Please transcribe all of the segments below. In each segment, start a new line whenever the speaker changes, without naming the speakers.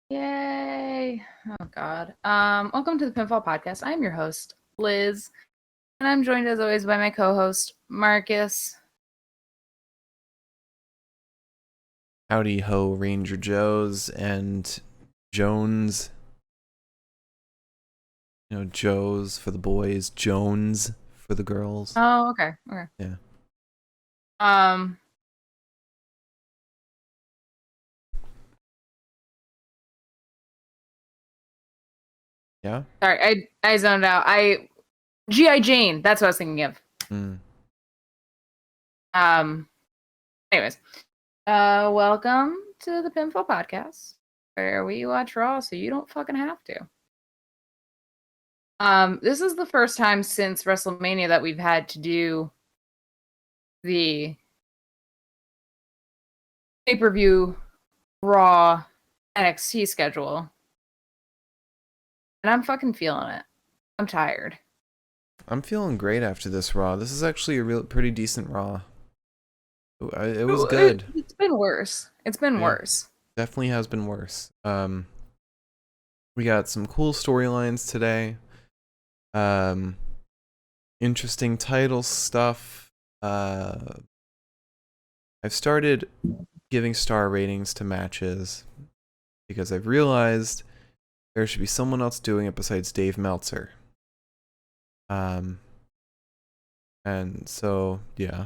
Yay! Oh God. Welcome to the Pinfall Podcast. I'm your host, Liz, and I'm joined as always by my co-host, Marcus.
Howdy ho, Ranger Joes and Jones. You know, Joes for the boys, Jones for the girls.
Oh, okay. Okay.
Yeah. Yeah?
Sorry, I zoned out. G.I. Jane, that's what I was thinking of.
Mm.
Anyways. Welcome to the Pinfall Podcast, where we watch Raw so you don't fucking have to. This is the first time since WrestleMania that we've had to do the pay-per-view Raw NXT schedule. And I'm fucking feeling it. I'm tired.
I'm feeling great after this Raw. This is actually a pretty decent Raw. It was good.
It's been worse. It's been worse.
Definitely has been worse. We got some cool storylines today. Interesting title stuff. I've started giving star ratings to matches because I've realized there should be someone else doing it besides Dave Meltzer. And so, yeah.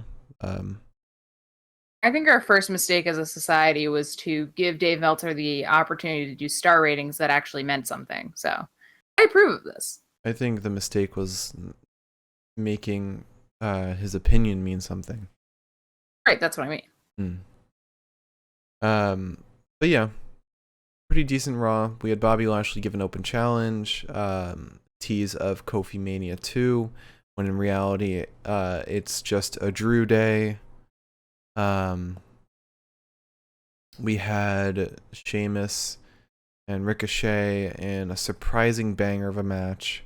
I think our first mistake as a society was to give Dave Meltzer the opportunity to do star ratings that actually meant something. So I approve of this.
I think the mistake was making his opinion mean something.
Right, that's what I mean.
But yeah, pretty decent Raw. We had Bobby Lashley give an open challenge, tease of Kofi Mania 2, when in reality, it's just a Drew day. We had Sheamus and Ricochet in a surprising banger of a match.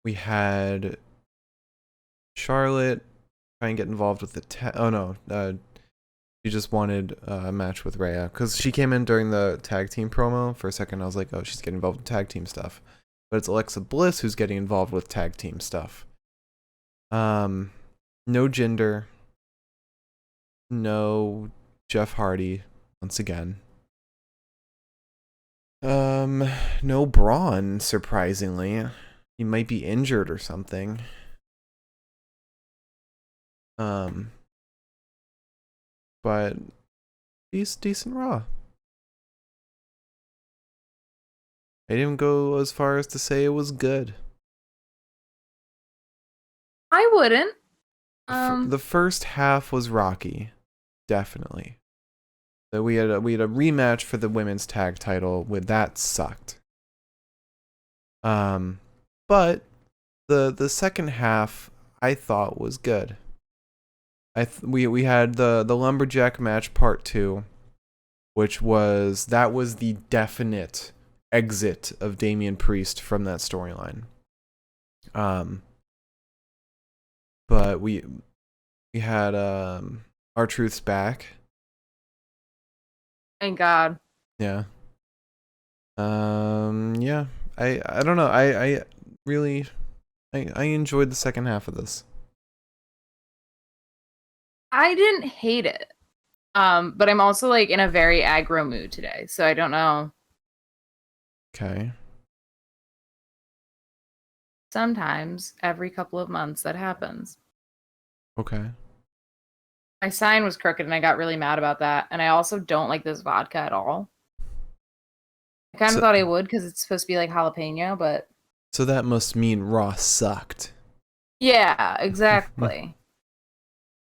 We had Charlotte try and get involved with the she just wanted a match with Rhea because she came in during the tag team promo. For a second, I was like, oh, she's getting involved with tag team stuff. But it's Alexa Bliss who's getting involved with tag team stuff. No Jinder. No Jeff Hardy, once again. No Braun, surprisingly. He might be injured or something. But he's decent Raw. I didn't go as far as to say it was good.
I wouldn't.
The first half was rocky, definitely. So we had a rematch for the women's tag title. That sucked. But the second half I thought was good. We had the lumberjack match part 2, which was the definite exit of Damian Priest from that storyline. But we had R-Truth's back.
Thank God.
Yeah. Yeah. I don't know. I really I enjoyed the second half of this.
I didn't hate it. But I'm also like in a very aggro mood today, so I don't know.
Okay.
Sometimes every couple of months that happens.
Okay.
My sign was crooked and I got really mad about that. And I also don't like this vodka at all. I kind of thought I would because it's supposed to be like jalapeno, but...
So that must mean Raw sucked.
Yeah, exactly.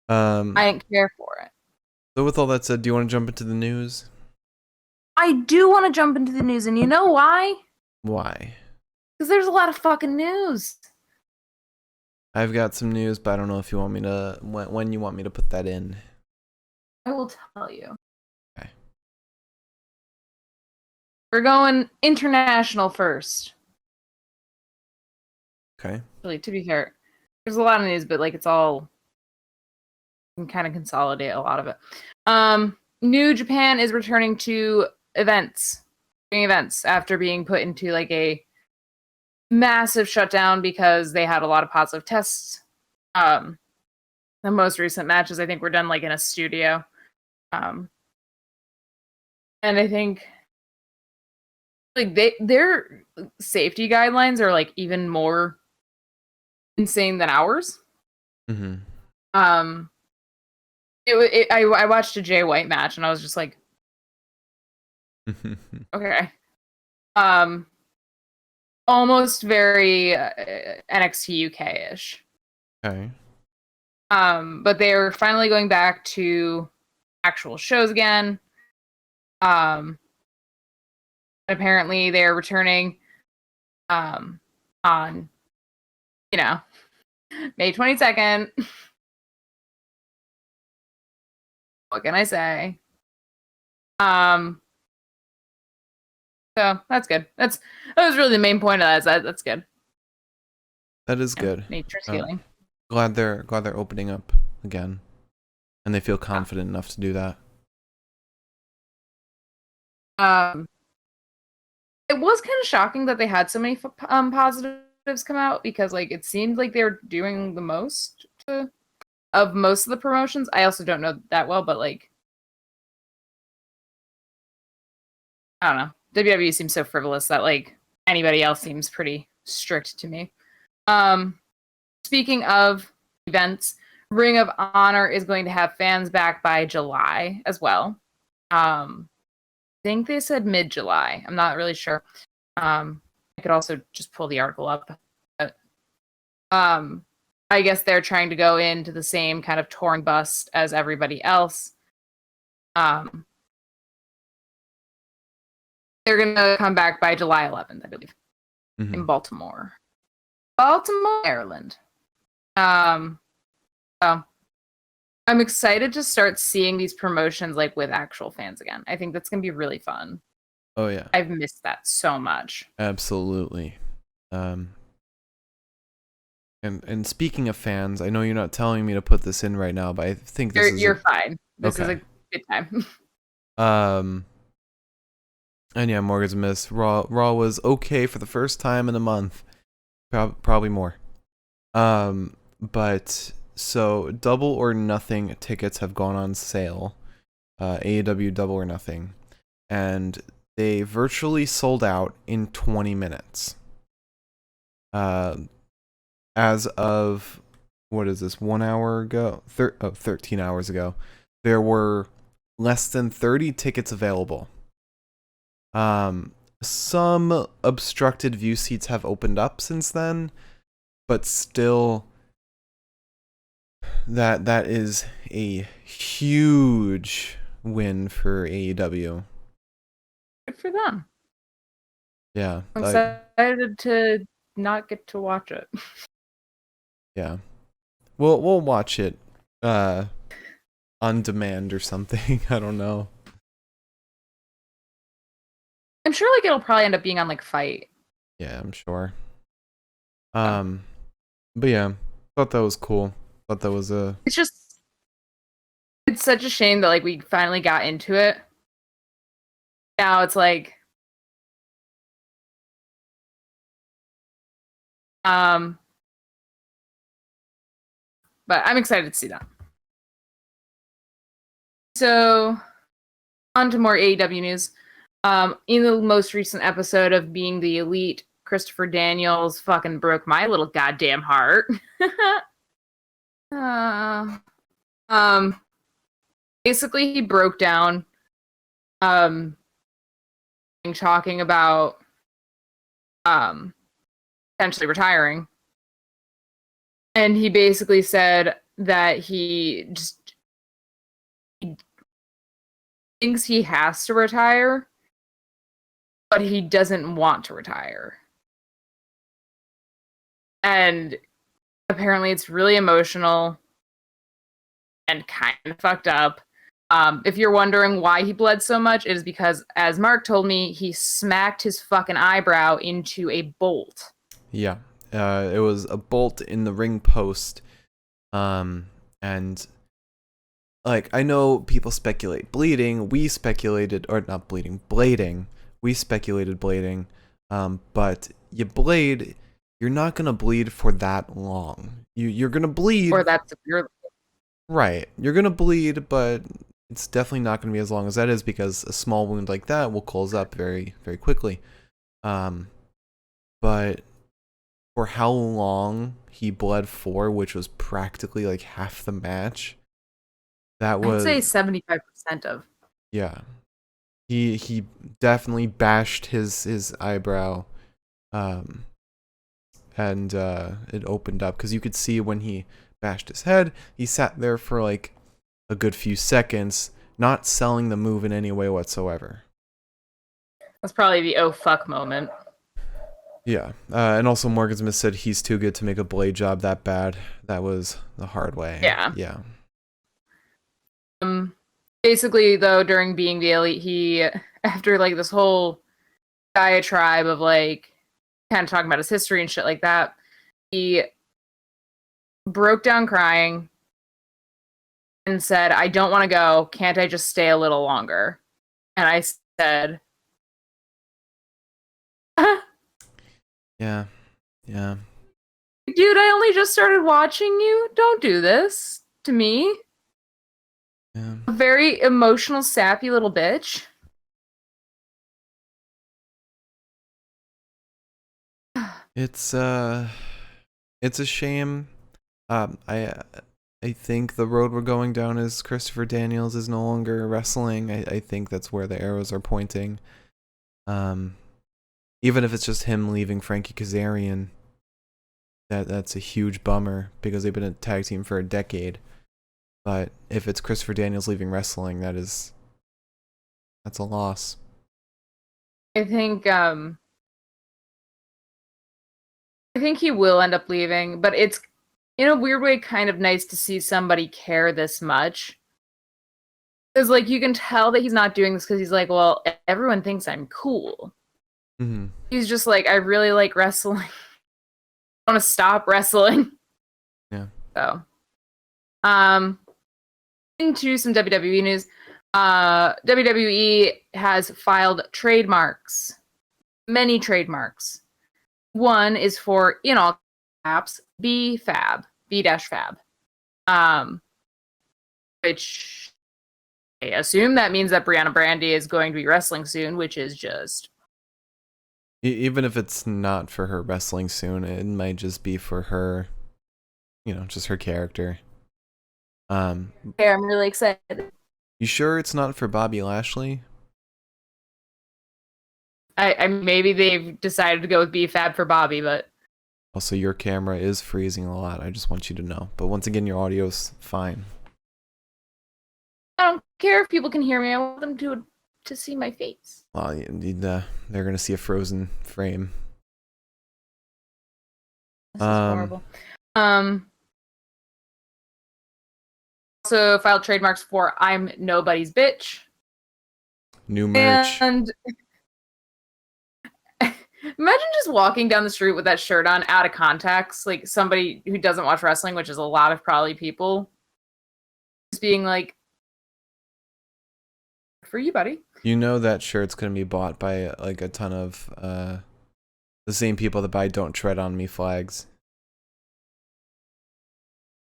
I didn't care for it.
So with all that said, do you want to jump into the news?
I do want to jump into the news, and you know why?
Why?
Because there's a lot of fucking news.
I've got some news, but I don't know if you want me to when you want me to put that in.
I will tell you.
Okay.
We're going international first.
Okay.
Really, to be fair, there's a lot of news, but like it's all... You can kind of consolidate a lot of it. New Japan is returning to doing events after being put into like a massive shutdown because they had a lot of positive tests. The most recent matches I think were done like in a studio. And I think like their safety guidelines are like even more insane than ours.
Mm-hmm.
I watched a Jay White match and I was just like, okay. Almost very NXT UK-ish.
Okay.
But they're finally going back to actual shows again. Apparently they're returning on, May 22nd. What can I say? So that's good. That was really the main point of that. That's good.
That is good.
Nature's healing.
Glad they're opening up again, and they feel confident enough to do that.
It was kind of shocking that they had so many positives come out because like it seemed like they were doing the most of most of the promotions. I also don't know that well, but like I don't know. WWE seems so frivolous that like anybody else seems pretty strict to me. Speaking of events, Ring of Honor is going to have fans back by July as well. I think they said mid-July. I'm not really sure. I could also just pull the article up. But, I guess they're trying to go into the same kind of touring bus as everybody else. They're going to come back by July 11th, I believe, in Baltimore, Maryland. So I'm excited to start seeing these promotions like with actual fans again. I think that's going to be really fun.
Oh yeah.
I've missed that so much.
Absolutely. And speaking of fans, I know you're not telling me to put this in right now, but I think
you're fine. This is a good time.
And yeah, Morgan's Miss Raw was okay for the first time in a month, probably more. But so Double or Nothing tickets have gone on sale, AEW Double or Nothing, and they virtually sold out in 20 minutes. As of, what is this, 1 hour ago? 13 hours ago, there were less than 30 tickets available. Some obstructed view seats have opened up since then, but still, that is a huge win for AEW.
Good for them.
Yeah.
I'm excited to not get to watch it.
Yeah. We'll watch it on demand or something. I don't know.
I'm sure like it'll probably end up being on like Fight.
Yeah, I'm sure. But yeah, thought that was cool. Thought that was
it's such a shame that like we finally got into it. Now it's like but I'm excited to see that. So on to more AEW news. In the most recent episode of Being the Elite, Christopher Daniels fucking broke my little goddamn heart. Basically he broke down talking about potentially retiring. And he basically said that he thinks he has to retire, but he doesn't want to retire. And apparently it's really emotional and kind of fucked up. If you're wondering why he bled so much, it is because, as Mark told me, he smacked his fucking eyebrow into a bolt.
Yeah. It was a bolt in the ring post. And like, I know people speculate bleeding. We speculated, or not bleeding, blading. We speculated blading. But you blade, you're not gonna bleed for that long. You're gonna bleed.
Or that severely.
Right. You're gonna bleed, but it's definitely not gonna be as long as that is, because a small wound like that will close up very, very quickly. But for how long he bled for, which was practically like half the match, that was,
I'd say 75% of.
yeah. He definitely bashed his eyebrow, and it opened up, because you could see when he bashed his head, he sat there for like a good few seconds, not selling the move in any way whatsoever.
That's probably the oh fuck moment.
Yeah, and also Morgan Smith said he's too good to make a blade job that bad. That was the hard way.
Yeah.
Yeah.
Basically, though, during Being the Elite, he, after like this whole diatribe of like kind of talking about his history and shit like that, he broke down crying and said, "I don't want to go. Can't I just stay a little longer?" And I said,
Yeah. Yeah.
"Dude, I only just started watching you. Don't do this to me."
Yeah.
A very emotional, sappy little bitch.
It's a shame. I think the road we're going down is Christopher Daniels is no longer wrestling. I think that's where the arrows are pointing. Even if it's just him leaving Frankie Kazarian, that's a huge bummer, because they've been a tag team for a decade. But if it's Christopher Daniels leaving wrestling, that's a loss.
I think he will end up leaving, but it's in a weird way kind of nice to see somebody care this much. Because like you can tell that he's not doing this because he's like, well, everyone thinks I'm cool.
Mm-hmm.
He's just like, I really like wrestling. I want to stop wrestling.
Yeah.
So, into some WWE news. WWE has filed trademarks. Many trademarks. One is for, in all caps, B-Fab. B-Fab. Which I assume that means that Brianna Brandy is going to be wrestling soon, which is just...
Even if it's not for her wrestling soon, it might just be for her, just her character.
I'm really excited.
You sure it's not for Bobby Lashley?
I maybe they've decided to go with B-Fab for Bobby, but...
Also, your camera is freezing a lot. I just want you to know. But once again, your audio's fine.
I don't care if people can hear me. I want them to see my face.
Well, they're gonna see a frozen frame.
This is horrible. Also filed trademarks for I'm Nobody's Bitch.
New merch.
And imagine just walking down the street with that shirt on out of context, like somebody who doesn't watch wrestling, which is a lot of probably people, just being like, for you, buddy.
You know that shirt's gonna be bought by like a ton of the same people that buy "Don't Tread on Me" flags.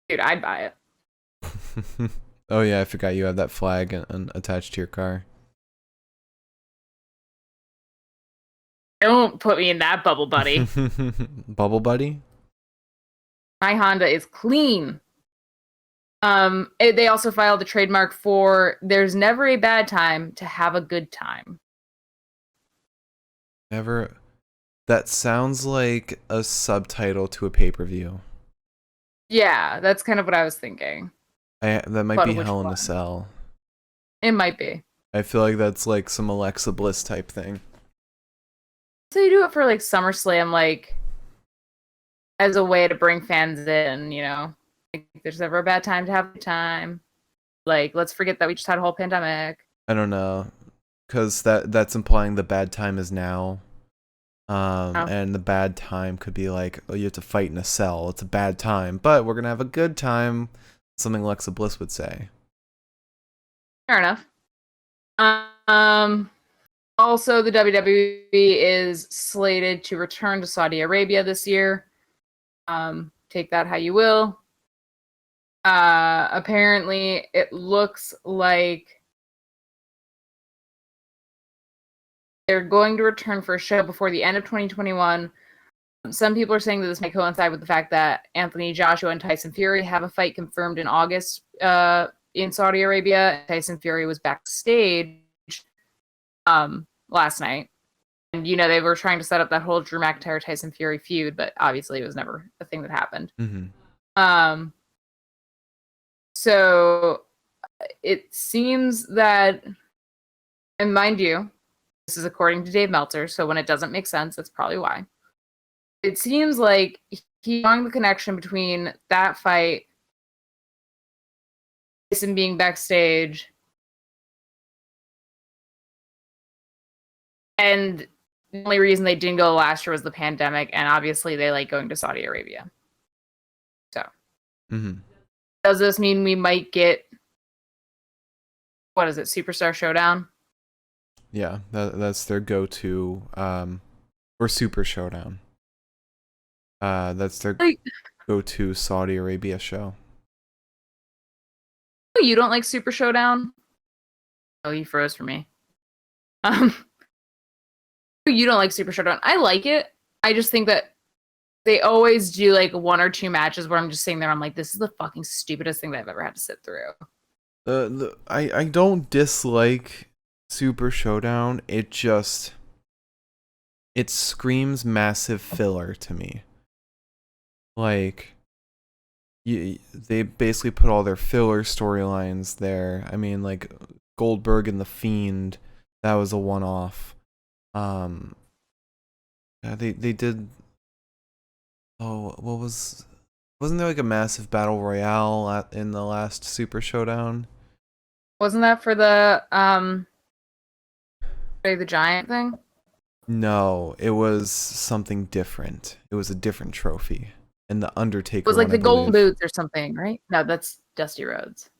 Dude, I'd buy it.
Oh yeah, I forgot you have that flag attached to your car.
Don't put me in that bubble, buddy.
Bubble buddy?
My Honda is clean. They also filed a trademark for "There's never a bad time to have a good time."
Never. That sounds like a subtitle to a pay-per-view.
Yeah, that's kind of what I was thinking.
That might
But
be
which
Hell in
one?
a Cell.
It might be.
I feel like that's like some Alexa Bliss type thing.
So you do it for like SummerSlam, like as a way to bring fans in, Like, there's never a bad time to have a good time. Like, let's forget that we just had a whole pandemic.
I don't know, because that's implying the bad time is now. And the bad time could be like, oh, you have to fight in a cell. It's a bad time, but we're gonna have a good time. Something Alexa Bliss would say.
Fair enough. Also, the WWE is slated to return to Saudi Arabia this year. Take that how you will. Apparently, it looks like they're going to return for a show before the end of 2021. Some people are saying that this may coincide with the fact that Anthony Joshua and Tyson Fury have a fight confirmed in August in Saudi Arabia. Tyson Fury was backstage last night. And, they were trying to set up that whole Drew McIntyre-Tyson Fury feud, but obviously it was never a thing that happened.
Mm-hmm.
So it seems that, and mind you, this is according to Dave Meltzer, so when it doesn't make sense, that's probably why. It seems like he's drawing the connection between that fight, Tyson being backstage, and the only reason they didn't go last year was the pandemic, and obviously they like going to Saudi Arabia. So, Does this mean we might get, what is it, Superstar Showdown?
Yeah, that's their go-to, or Super Showdown. That's their go-to Saudi Arabia show.
Oh, you don't like Super Showdown? Oh, you froze for me. You don't like Super Showdown. I like it. I just think that they always do like one or two matches where I'm just sitting there. I'm like, this is the fucking stupidest thing that I've ever had to sit through.
I don't dislike Super Showdown. It screams massive filler to me. Like, they basically put all their filler storylines there. I mean, like Goldberg and the Fiend, that was a one-off. They did. Oh, wasn't there like a massive battle royale in the last Super Showdown?
Wasn't that for the the Giant thing?
No, it was something different. It was a different trophy. And the Undertaker
It was like
one,
the
I
Golden
believe.
Boots or something, right? No, that's Dusty Rhodes.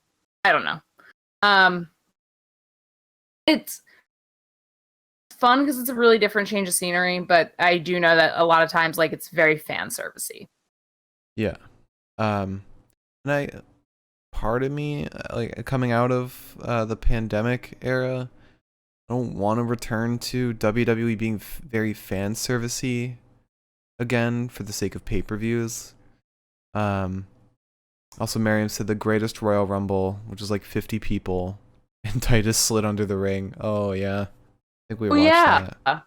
I don't know. It's fun because it's a really different change of scenery, but I do know that a lot of times, like, it's very fan servicey.
Yeah. And part of me, like, coming out of the pandemic era, I don't want to return to WWE being very fan servicey again for the sake of pay-per-views. Also, Miriam said the greatest Royal Rumble, which is like 50 people, and Titus slid under the ring. Oh yeah, I think we watched that.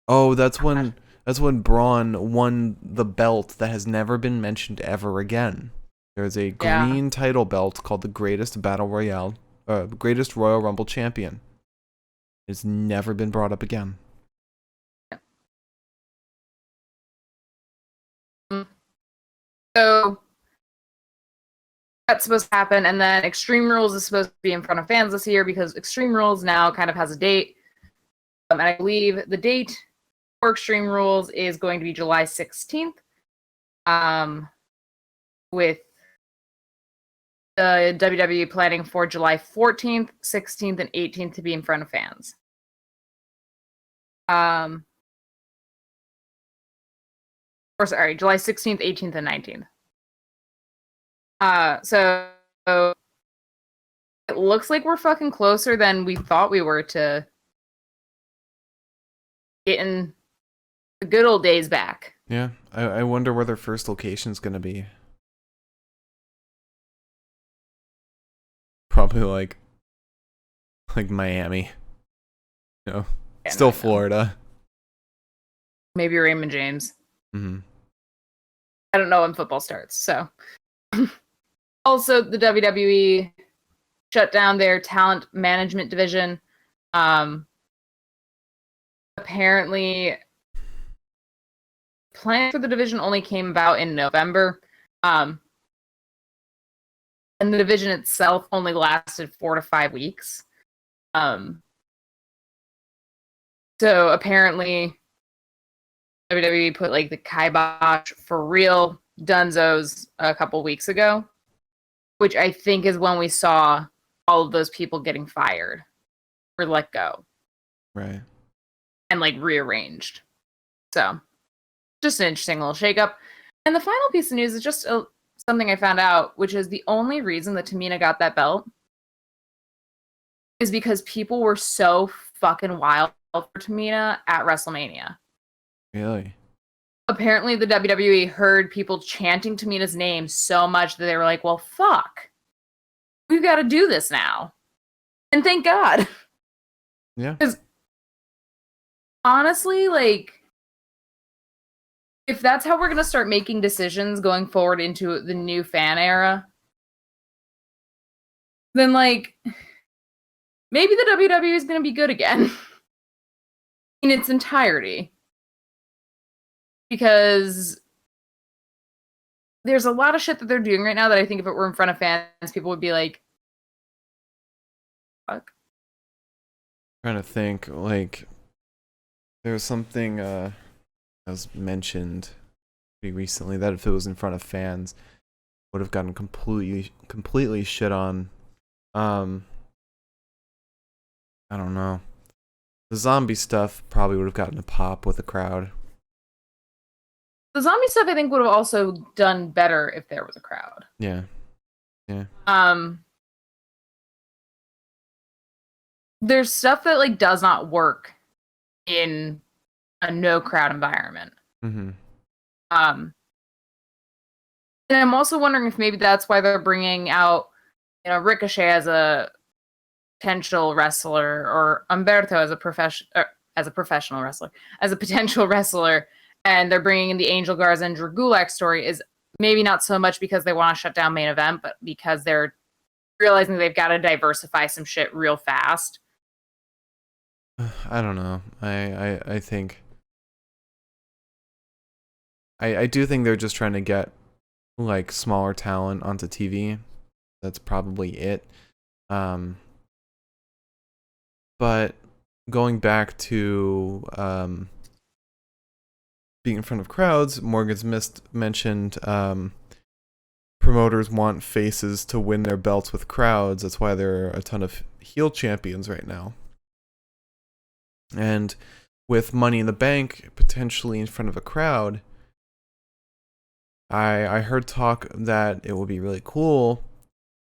Oh, that's when Braun won the belt that has never been mentioned ever again. There's a green title belt called the Greatest Battle Royale, Greatest Royal Rumble Champion. It's never been brought up again.
So that's supposed to happen, and then Extreme Rules is supposed to be in front of fans this year because Extreme Rules now kind of has a date. And I believe the date for Extreme Rules is going to be July 16th. With the WWE planning for July 14th, 16th, and 18th to be in front of fans. Or sorry, July 16th, 18th, and 19th. So it looks like we're fucking closer than we thought we were to getting the good old days back.
Yeah, I wonder where their first location's gonna be. Probably like Miami. No, yeah, still Florida.
Maybe Raymond James.
Mm-hmm.
I don't know when football starts, so. Also, the WWE shut down their talent management division. Apparently, plan for the division only came about in November. And the division itself only lasted 4 to 5 weeks. So apparently, WWE put like the kibosh for real Dunzos a couple weeks ago, which I think is when we saw all of those people getting fired or let go.
Right.
And like rearranged. So just an interesting little shakeup. And the final piece of news is just something I found out, which is the only reason that Tamina got that belt is because people were so fucking wild for Tamina at WrestleMania.
Really?
Apparently the WWE heard people chanting Tamina's name so much that they were like, well, fuck. We've got to do this now. And thank God.
Yeah.
Because honestly, like, if that's how we're going to start making decisions going forward into the new fan era, then, like, maybe the WWE is going to be good again in its entirety. Because there's a lot of shit that they're doing right now that I think if it were in front of fans, people would be like, fuck.
Trying to think, like, there was something that was mentioned pretty recently that if it was in front of fans, would have gotten completely shit on. I don't know. The zombie stuff probably would have gotten a pop with the crowd.
The zombie stuff I think would have also done better if there was a crowd.
Yeah. Yeah.
There's stuff that like does not work in a no crowd environment.
Mm-hmm.
And I'm also wondering if maybe that's why they're bringing out, you know, Ricochet as a potential wrestler, or Umberto as a professional wrestler, as a potential wrestler, and they're bringing in the Angel Garza and Drew Gulak story is maybe not so much because they want to shut down main event, but because they're realizing they've got to diversify some shit real fast.
I don't know. I think I do think they're just trying to get like smaller talent onto TV. That's probably it. But going back to being in front of crowds, Morgan's mentioned promoters want faces to win their belts with crowds. That's why there are a ton of heel champions right now. And with Money in the Bank potentially in front of a crowd, I heard talk that it would be really cool,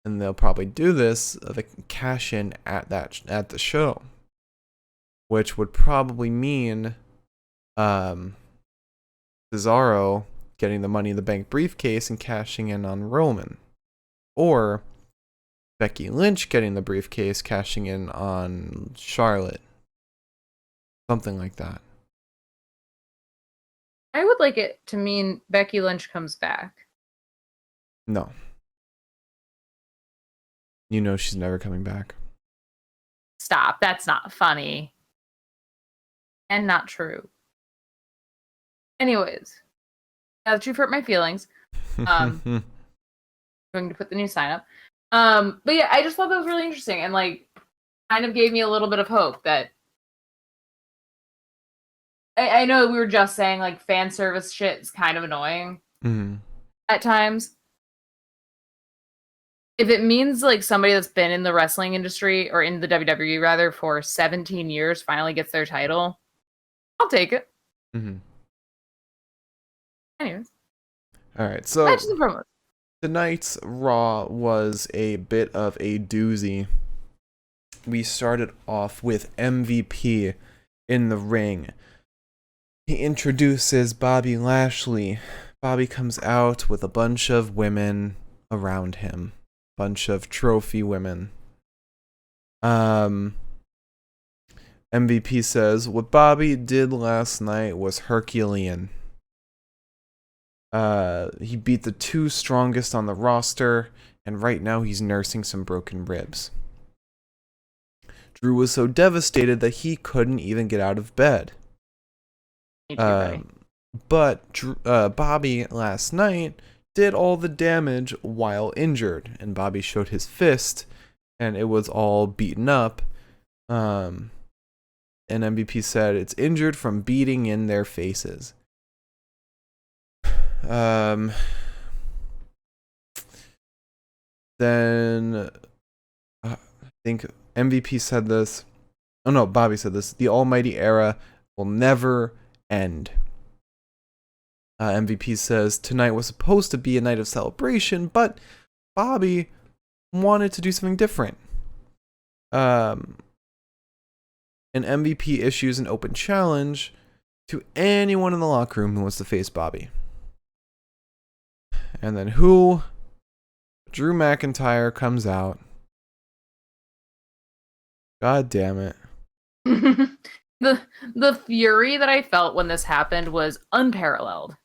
and they'll probably do this, they can cash in at the show, which would probably mean Cesaro getting the Money in the Bank briefcase and cashing in on Roman, or Becky Lynch getting the briefcase, cashing in on Charlotte. Something like that.
I would like it to mean Becky Lynch comes back.
No. You know she's never coming back.
Stop. That's not funny. And not true. Anyways, now that you've hurt my feelings, I'm going to put the new sign up. But yeah, I just thought that was really interesting and like kind of gave me a little bit of hope that I know we were just saying like fan service shit is kind of annoying at times. If it means like somebody that's been in the wrestling industry or in the WWE rather for 17 years finally gets their title, I'll take it. Anyways.
All right, so
promos.
Tonight's Raw was a bit of a doozy. We started off with MVP in the ring. He introduces Bobby Lashley. Bobby comes out with a bunch of women around him. Bunch of trophy women. MVP says, what Bobby did last night was Herculean. He beat the two strongest on the roster, and right now he's nursing some broken ribs. Drew was so devastated that he couldn't even get out of bed. But Bobby last night did all the damage while injured, and Bobby showed his fist, and it was all beaten up. And MVP said it's injured from beating in their faces. Then think MVP said this. Oh no, Bobby said this. The Almighty Era will never end. MVP says tonight was supposed to be a night of celebration, but Bobby wanted to do something different. And MVP issues an open challenge to anyone in the locker room who wants to face Bobby. And then who? Drew McIntyre comes out. God damn it.
The fury that I felt when this happened was unparalleled.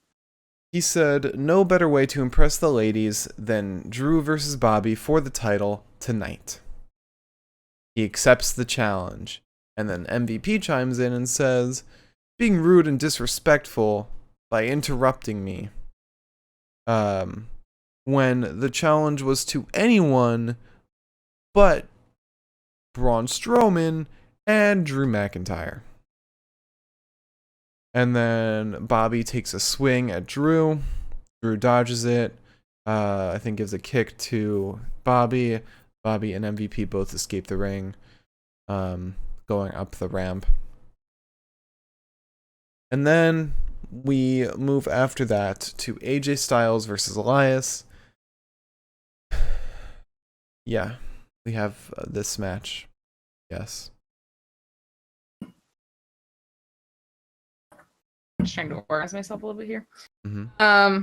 He said, no better way to impress the ladies than Drew versus Bobby for the title tonight. He accepts the challenge. And then MVP chimes in and says, being rude and disrespectful by interrupting me. When the challenge was to anyone but Braun Strowman and Drew McIntyre. And then Bobby takes a swing at Drew. Drew dodges it. I think gives a kick to Bobby. Bobby and MVP both escape the ring, going up the ramp. And then we move after that to AJ Styles versus Elias. Yeah, we have this match. Yes.
Just trying to organize myself a little bit here.
Mm-hmm.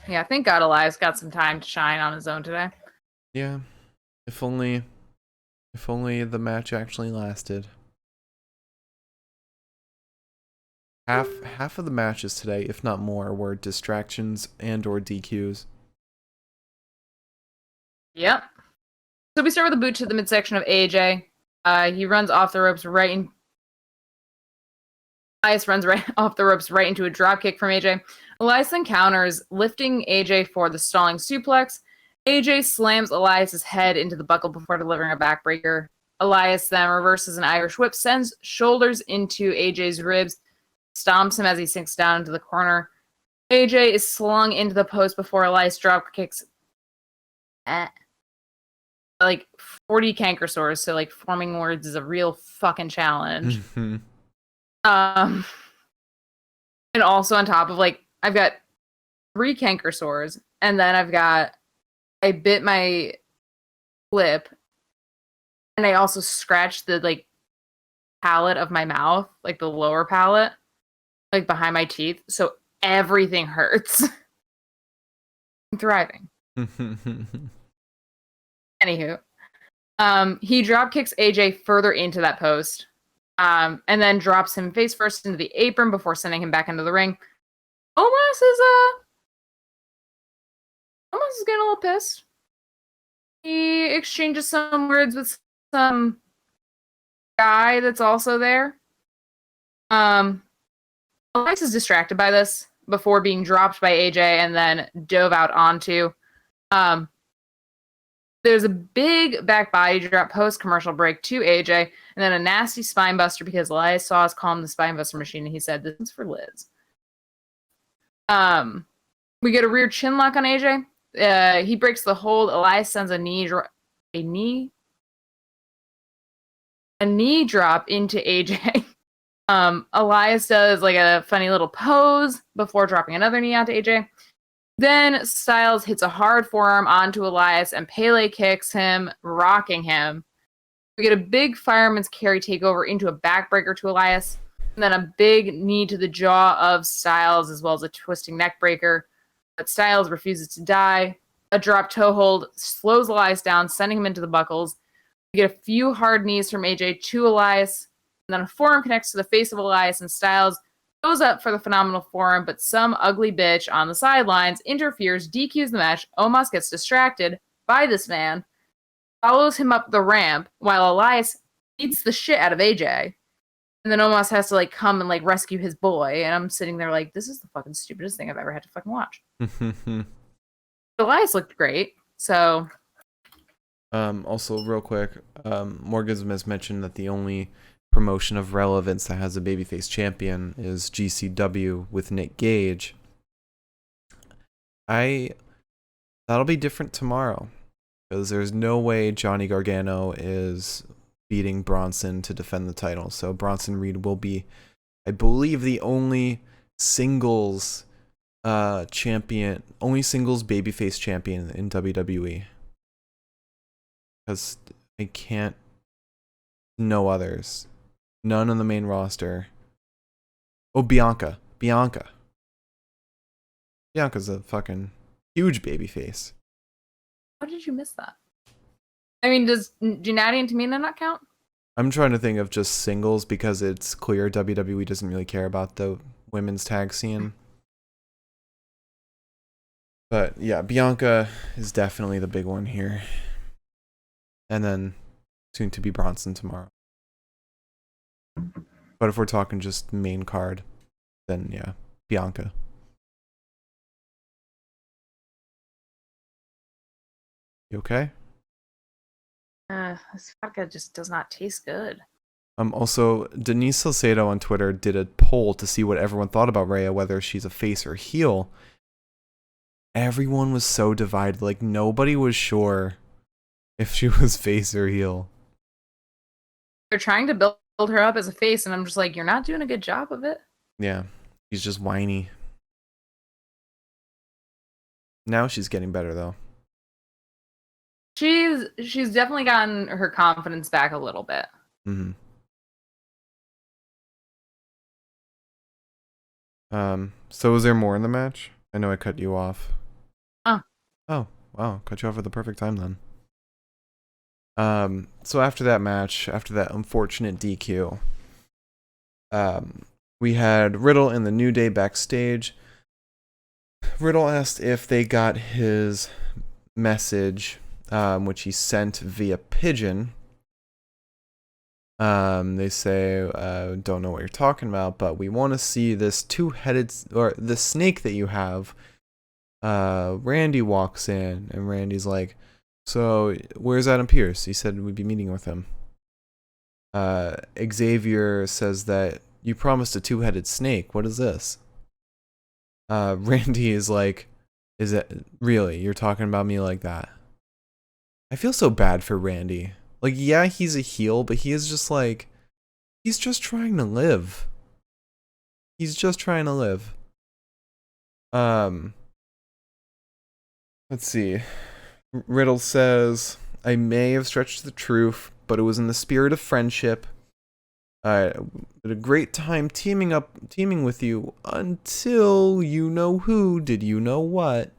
Yeah, thank God Elias got some time to shine on his own today.
Yeah. If only the match actually lasted. Half of the matches today, if not more, were distractions and or DQs.
Yep. So we start with a boot to the midsection of AJ. He runs off the ropes Elias runs right off the ropes right into a dropkick from AJ. Elias then counters, lifting AJ for the stalling suplex. AJ slams Elias's head into the buckle before delivering a backbreaker. Elias then reverses an Irish whip, sends shoulders into AJ's ribs, stomps him as he sinks down into the corner. AJ is slung into the post before Elias drop kicks like 40 canker sores, so like forming words is a real fucking challenge. And also on top of like I've got 3 canker sores, and then I bit my lip, and I also scratched the like palate of my mouth, like the lower palate, like behind my teeth, so everything hurts. I'm thriving. Anywho, he drop kicks AJ further into that post, and then drops him face first into the apron before sending him back into the ring. Omos is getting a little pissed. He exchanges some words with some guy that's also there. Elias is distracted by this before being dropped by AJ and then dove out onto. There's a big back body drop post-commercial break to AJ, and then a nasty spine buster because Elias saw us call him the spine buster machine, and he said, this is for Liz. We get a rear chin lock on AJ. He breaks the hold. Elias sends a knee drop into AJ. Elias does like a funny little pose before dropping another knee onto AJ. Then Styles hits a hard forearm onto Elias and Pele kicks him, rocking him. We get a big fireman's carry takeover into a backbreaker to Elias, and then a big knee to the jaw of Styles, as well as a twisting neck breaker. But Styles refuses to die. A drop toe hold slows Elias down, sending him into the buckles. We get a few hard knees from AJ to Elias, and then a forearm connects to the face of Elias, and Styles goes up for the phenomenal forearm, but some ugly bitch on the sidelines interferes, DQs the match. Omos gets distracted by this man, follows him up the ramp, while Elias beats the shit out of AJ. And then Omos has to like come and like rescue his boy, and I'm sitting there like, this is the fucking stupidest thing I've ever had to fucking watch. Elias looked great, so...
Also, real quick, Morgan has mentioned that the only promotion of relevance that has a babyface champion is GCW with Nick Gage. That'll be different tomorrow. Because there's no way Johnny Gargano is beating Bronson to defend the title. So Bronson Reed will be, I believe, the only singles champion, only singles babyface champion in WWE. Because I can't, no others. None on the main roster. Oh, Bianca. Bianca's a fucking huge babyface.
How did you miss that? I mean, do Natty and Tamina not count?
I'm trying to think of just singles because it's clear WWE doesn't really care about the women's tag scene. But yeah, Bianca is definitely the big one here. And then soon to be Bronson tomorrow. But if we're talking just main card, then yeah, Bianca. You okay?
This vodka just does not taste good.
Also, Denise Salcedo on Twitter did a poll to see what everyone thought about Rhea, whether she's a face or heel. Everyone was so divided. Like, nobody was sure if she was face or heel.
They're trying to build her up as a face, and I'm just like, you're not doing a good job of it.
Yeah, she's just whiny. Now she's getting better, though.
She's definitely gotten her confidence back a little bit.
Mm-hmm. So was there more in the match? I know I cut you off. Oh, wow, cut you off at the perfect time then. So after that match, after that unfortunate DQ, we had Riddle and the New Day backstage. Riddle asked if they got his message, which he sent via pigeon. They say, don't know what you're talking about, but we want to see this two-headed, or the snake that you have. Randy walks in, and Randy's like, so where's Adam Pearce? He said we'd be meeting with him. Xavier says that you promised a two-headed snake. What is this? Randy is like, is it really? You're talking about me like that? I feel so bad for Randy. Like, yeah, he's a heel, but he is just like, he's just trying to live. He's just trying to live. Let's see. Riddle says, I may have stretched the truth, but it was in the spirit of friendship. I had a great time teaming with you until you know who did you know what.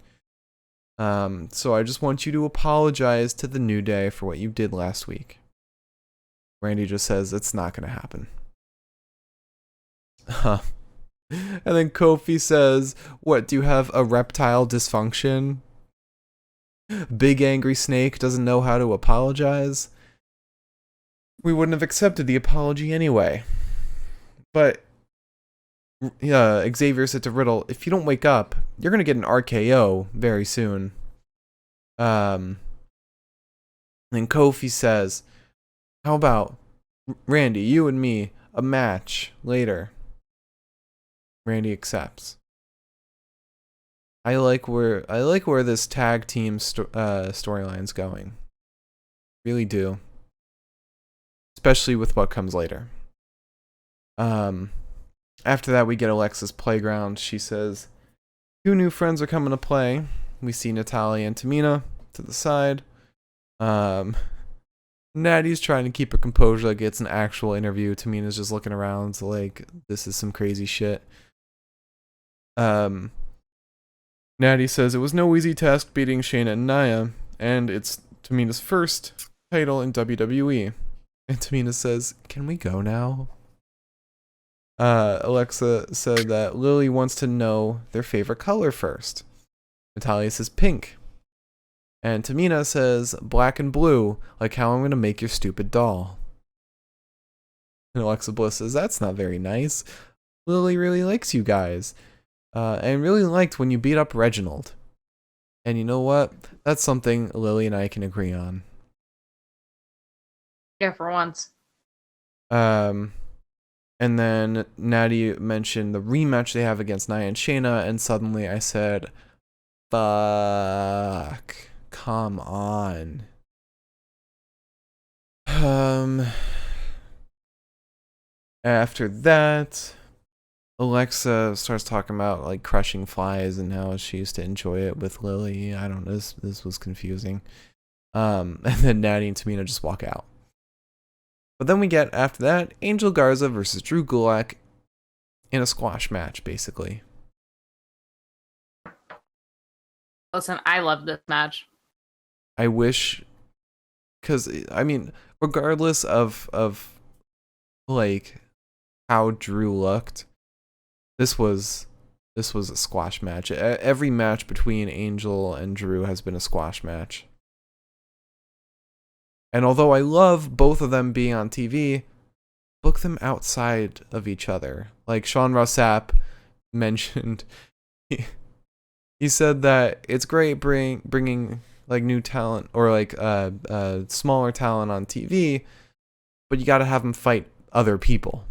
So I just want you to apologize to the New Day for what you did last week. Randy just says it's not going to happen. And then Kofi says, what, do you have a reptile dysfunction? Big angry snake doesn't know how to apologize? We wouldn't have accepted the apology anyway. But Xavier said to Riddle, if you don't wake up, you're going to get an RKO very soon. Then Kofi says, how about Randy, you and me, a match later? Randy accepts. I like where this tag team storyline's going. Really do. Especially with what comes later. After that, we get Alexa's playground. She says, 2 new friends are coming to play. We see Natalya and Tamina to the side. Natty's trying to keep her composure like it's an actual interview. Tamina's just looking around like, this is some crazy shit. Natty says, it was no easy task beating Shayna and Nia, and it's Tamina's first title in WWE. And Tamina says, can we go now? Alexa said that Lily wants to know their favorite color first. Natalya says pink. And Tamina says black and blue, like how I'm going to make your stupid doll. And Alexa Bliss says, that's not very nice. Lily really likes you guys. And really liked when you beat up Reginald. And you know what? That's something Lily and I can agree on.
Yeah, for once.
And then Natty mentioned the rematch they have against Nia and Shayna, and suddenly I said, fuck. come on. After that, Alexa starts talking about like crushing flies and how she used to enjoy it with Lily. I don't know, this was confusing. And then Natty and Tamina just walk out. But then we get, after that, Angel Garza versus Drew Gulak in a squash match, basically.
Listen, I love this match.
I wish, because I mean, regardless of like how Drew looked, this was a squash match. Every match between Angel and Drew has been a squash match. And although I love both of them being on TV, book them outside of each other. Like Sean Ross Sapp mentioned, he said that it's great bringing like new talent or like smaller talent on TV, but you got to have them fight other people.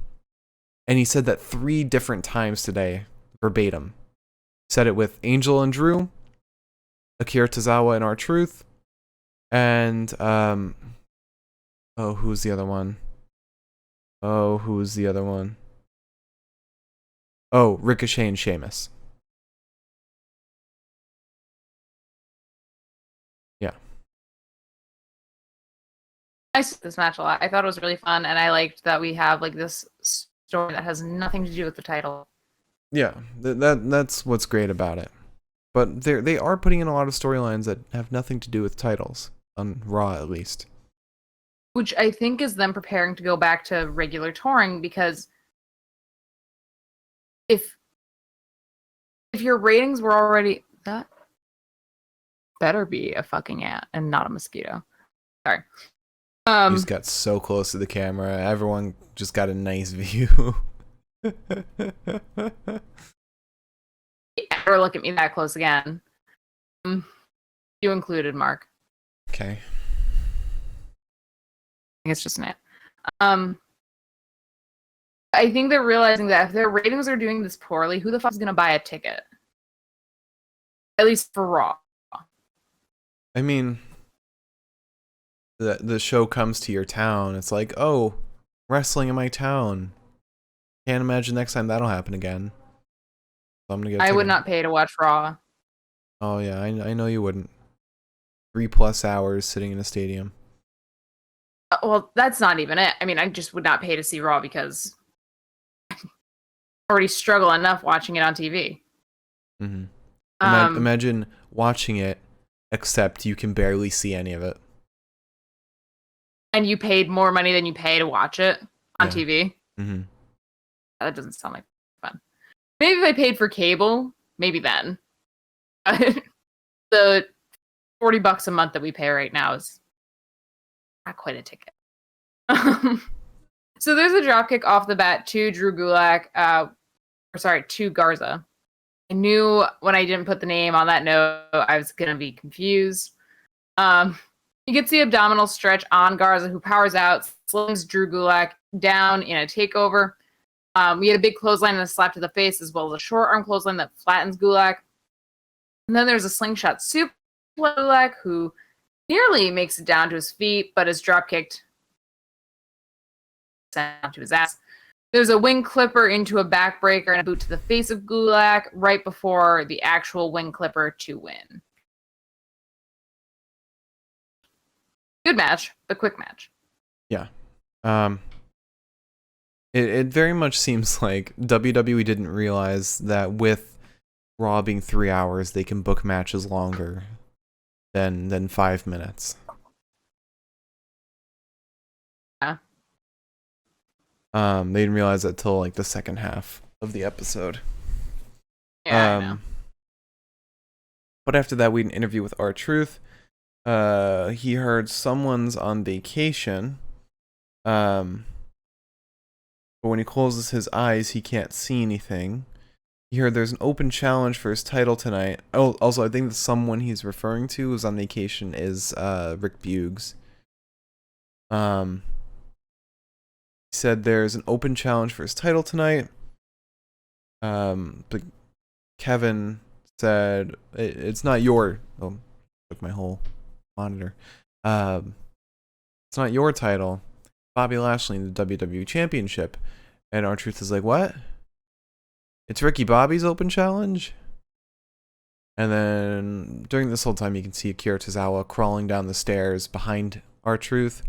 And he said that 3 different times today, verbatim. Said it with Angel and Drew, Akira Tozawa and R-Truth, and who's the other one? Oh, Ricochet and Sheamus. Yeah.
I liked this match a lot. I thought it was really fun, and I liked that we have like this story that has nothing to do with the title.
Yeah, that's what's great about it. But they are putting in a lot of storylines that have nothing to do with titles, on Raw at least.
Which I think is them preparing to go back to regular touring, because if your ratings were already... That better be a fucking ant and not a mosquito. Sorry.
You just got so close to the camera. Everyone just got a nice view.
Never look at me that close again. You included, Mark.
Okay.
I think it's just an ant. I think they're realizing that if their ratings are doing this poorly, who the fuck is going to buy a ticket? At least for Raw.
I mean, the show comes to your town. It's like, oh, wrestling in my town. Can't imagine next time that'll happen again. So I'm gonna get.
I would not pay to watch Raw.
Oh yeah, I know you wouldn't. 3+ hours sitting in a stadium.
Well, that's not even it. I mean, I just would not pay to see Raw because I already struggle enough watching it on TV.
Mm-hmm. Imagine watching it, except you can barely see any of it.
And you paid more money than you pay to watch it on TV.
Mm-hmm.
That doesn't sound like fun. Maybe if I paid for cable, maybe then. The $40 a month that we pay right now is not quite a ticket. So there's a dropkick off the bat to Drew Gulak, to Garza. I knew when I didn't put the name on that note, I was going to be confused. He gets the abdominal stretch on Garza, who powers out, slams Drew Gulak down in a takeover. We had a big clothesline and a slap to the face, as well as a short arm clothesline that flattens Gulak. And then there's a slingshot suplex Gulak, who nearly makes it down to his feet, but is drop kicked down to his ass. There's a wing clipper into a backbreaker and a boot to the face of Gulak right before the actual wing clipper to win. Good match, but quick match.
Yeah. It very much seems like WWE didn't realize that with Raw being 3 hours, they can book matches longer than 5 minutes.
Yeah.
They didn't realize that till like the second half of the episode.
Yeah, I know.
But after that, we had an interview with R-Truth. He heard someone's on vacation. But when he closes his eyes, he can't see anything. He heard there's an open challenge for his title tonight. Oh, also, I think the someone he's referring to who's on vacation is Rick Buggs. He said there's an open challenge for his title tonight. But Kevin said it's not your... Oh, took my whole monitor. It's not your title. Bobby Lashley in the WWE Championship. And R-Truth is like, what? It's Ricky Bobby's open challenge? And then during this whole time, you can see Akira Tozawa crawling down the stairs behind R-Truth.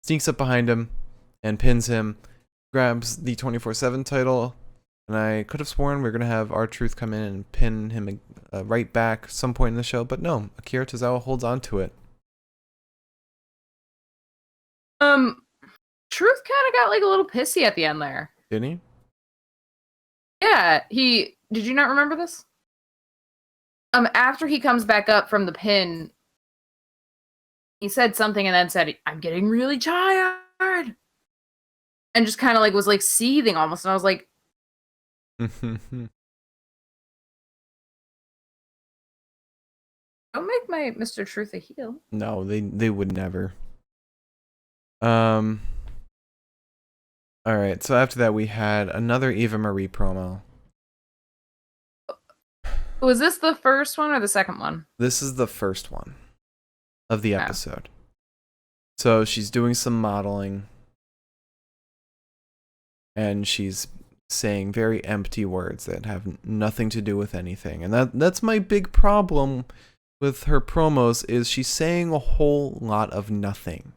Sneaks up behind him and pins him. Grabs the 24/7 title. And I could have sworn we are going to have R-Truth come in and pin him right back some point in the show. But no, Akira Tozawa holds on to it.
Truth kind of got like a little pissy at the end there.
Didn't he?
Yeah, did you not remember this? After he comes back up from the pin, he said something and then said, "I'm getting really tired." And just kind of like was like seething almost. And I was like, don't make my Mr. Truth a heel.
No, they would never. Alright, so after that we had another Eva Marie promo.
Was this the first one or the second one?
This is the first one of the episode. So she's doing some modeling. And she's saying very empty words that have nothing to do with anything. And that's my big problem with her promos, is she's saying a whole lot of nothing.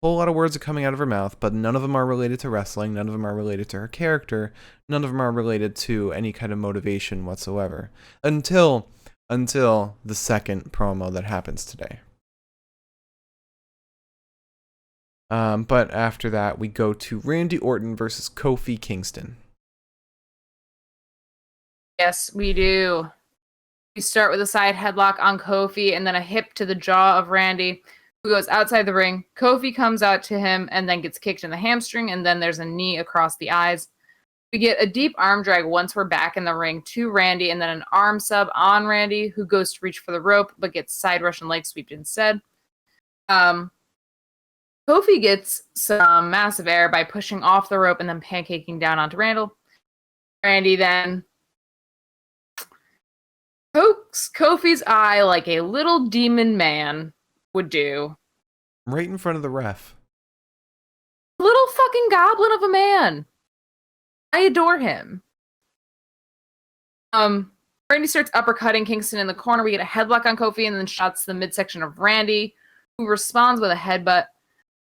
A whole lot of words are coming out of her mouth, but none of them are related to wrestling, none of them are related to her character, none of them are related to any kind of motivation whatsoever. Until the second promo that happens today. But after that, we go to Randy Orton versus Kofi Kingston.
Yes, we do. We start with a side headlock on Kofi and then a hip to the jaw of Randy, who goes outside the ring. Kofi comes out to him and then gets kicked in the hamstring, and then there's a knee across the eyes. We get a deep arm drag once we're back in the ring to Randy, and then an arm sub on Randy, who goes to reach for the rope but gets side Russian leg sweeped instead. Kofi gets some massive air by pushing off the rope and then pancaking down onto Randall. Randy then pokes Kofi's eye like a little demon man would do.
Right in front of the ref.
Little fucking goblin of a man. I adore him. Randy starts uppercutting Kingston in the corner. We get a headlock on Kofi and then shots the midsection of Randy, who responds with a headbutt.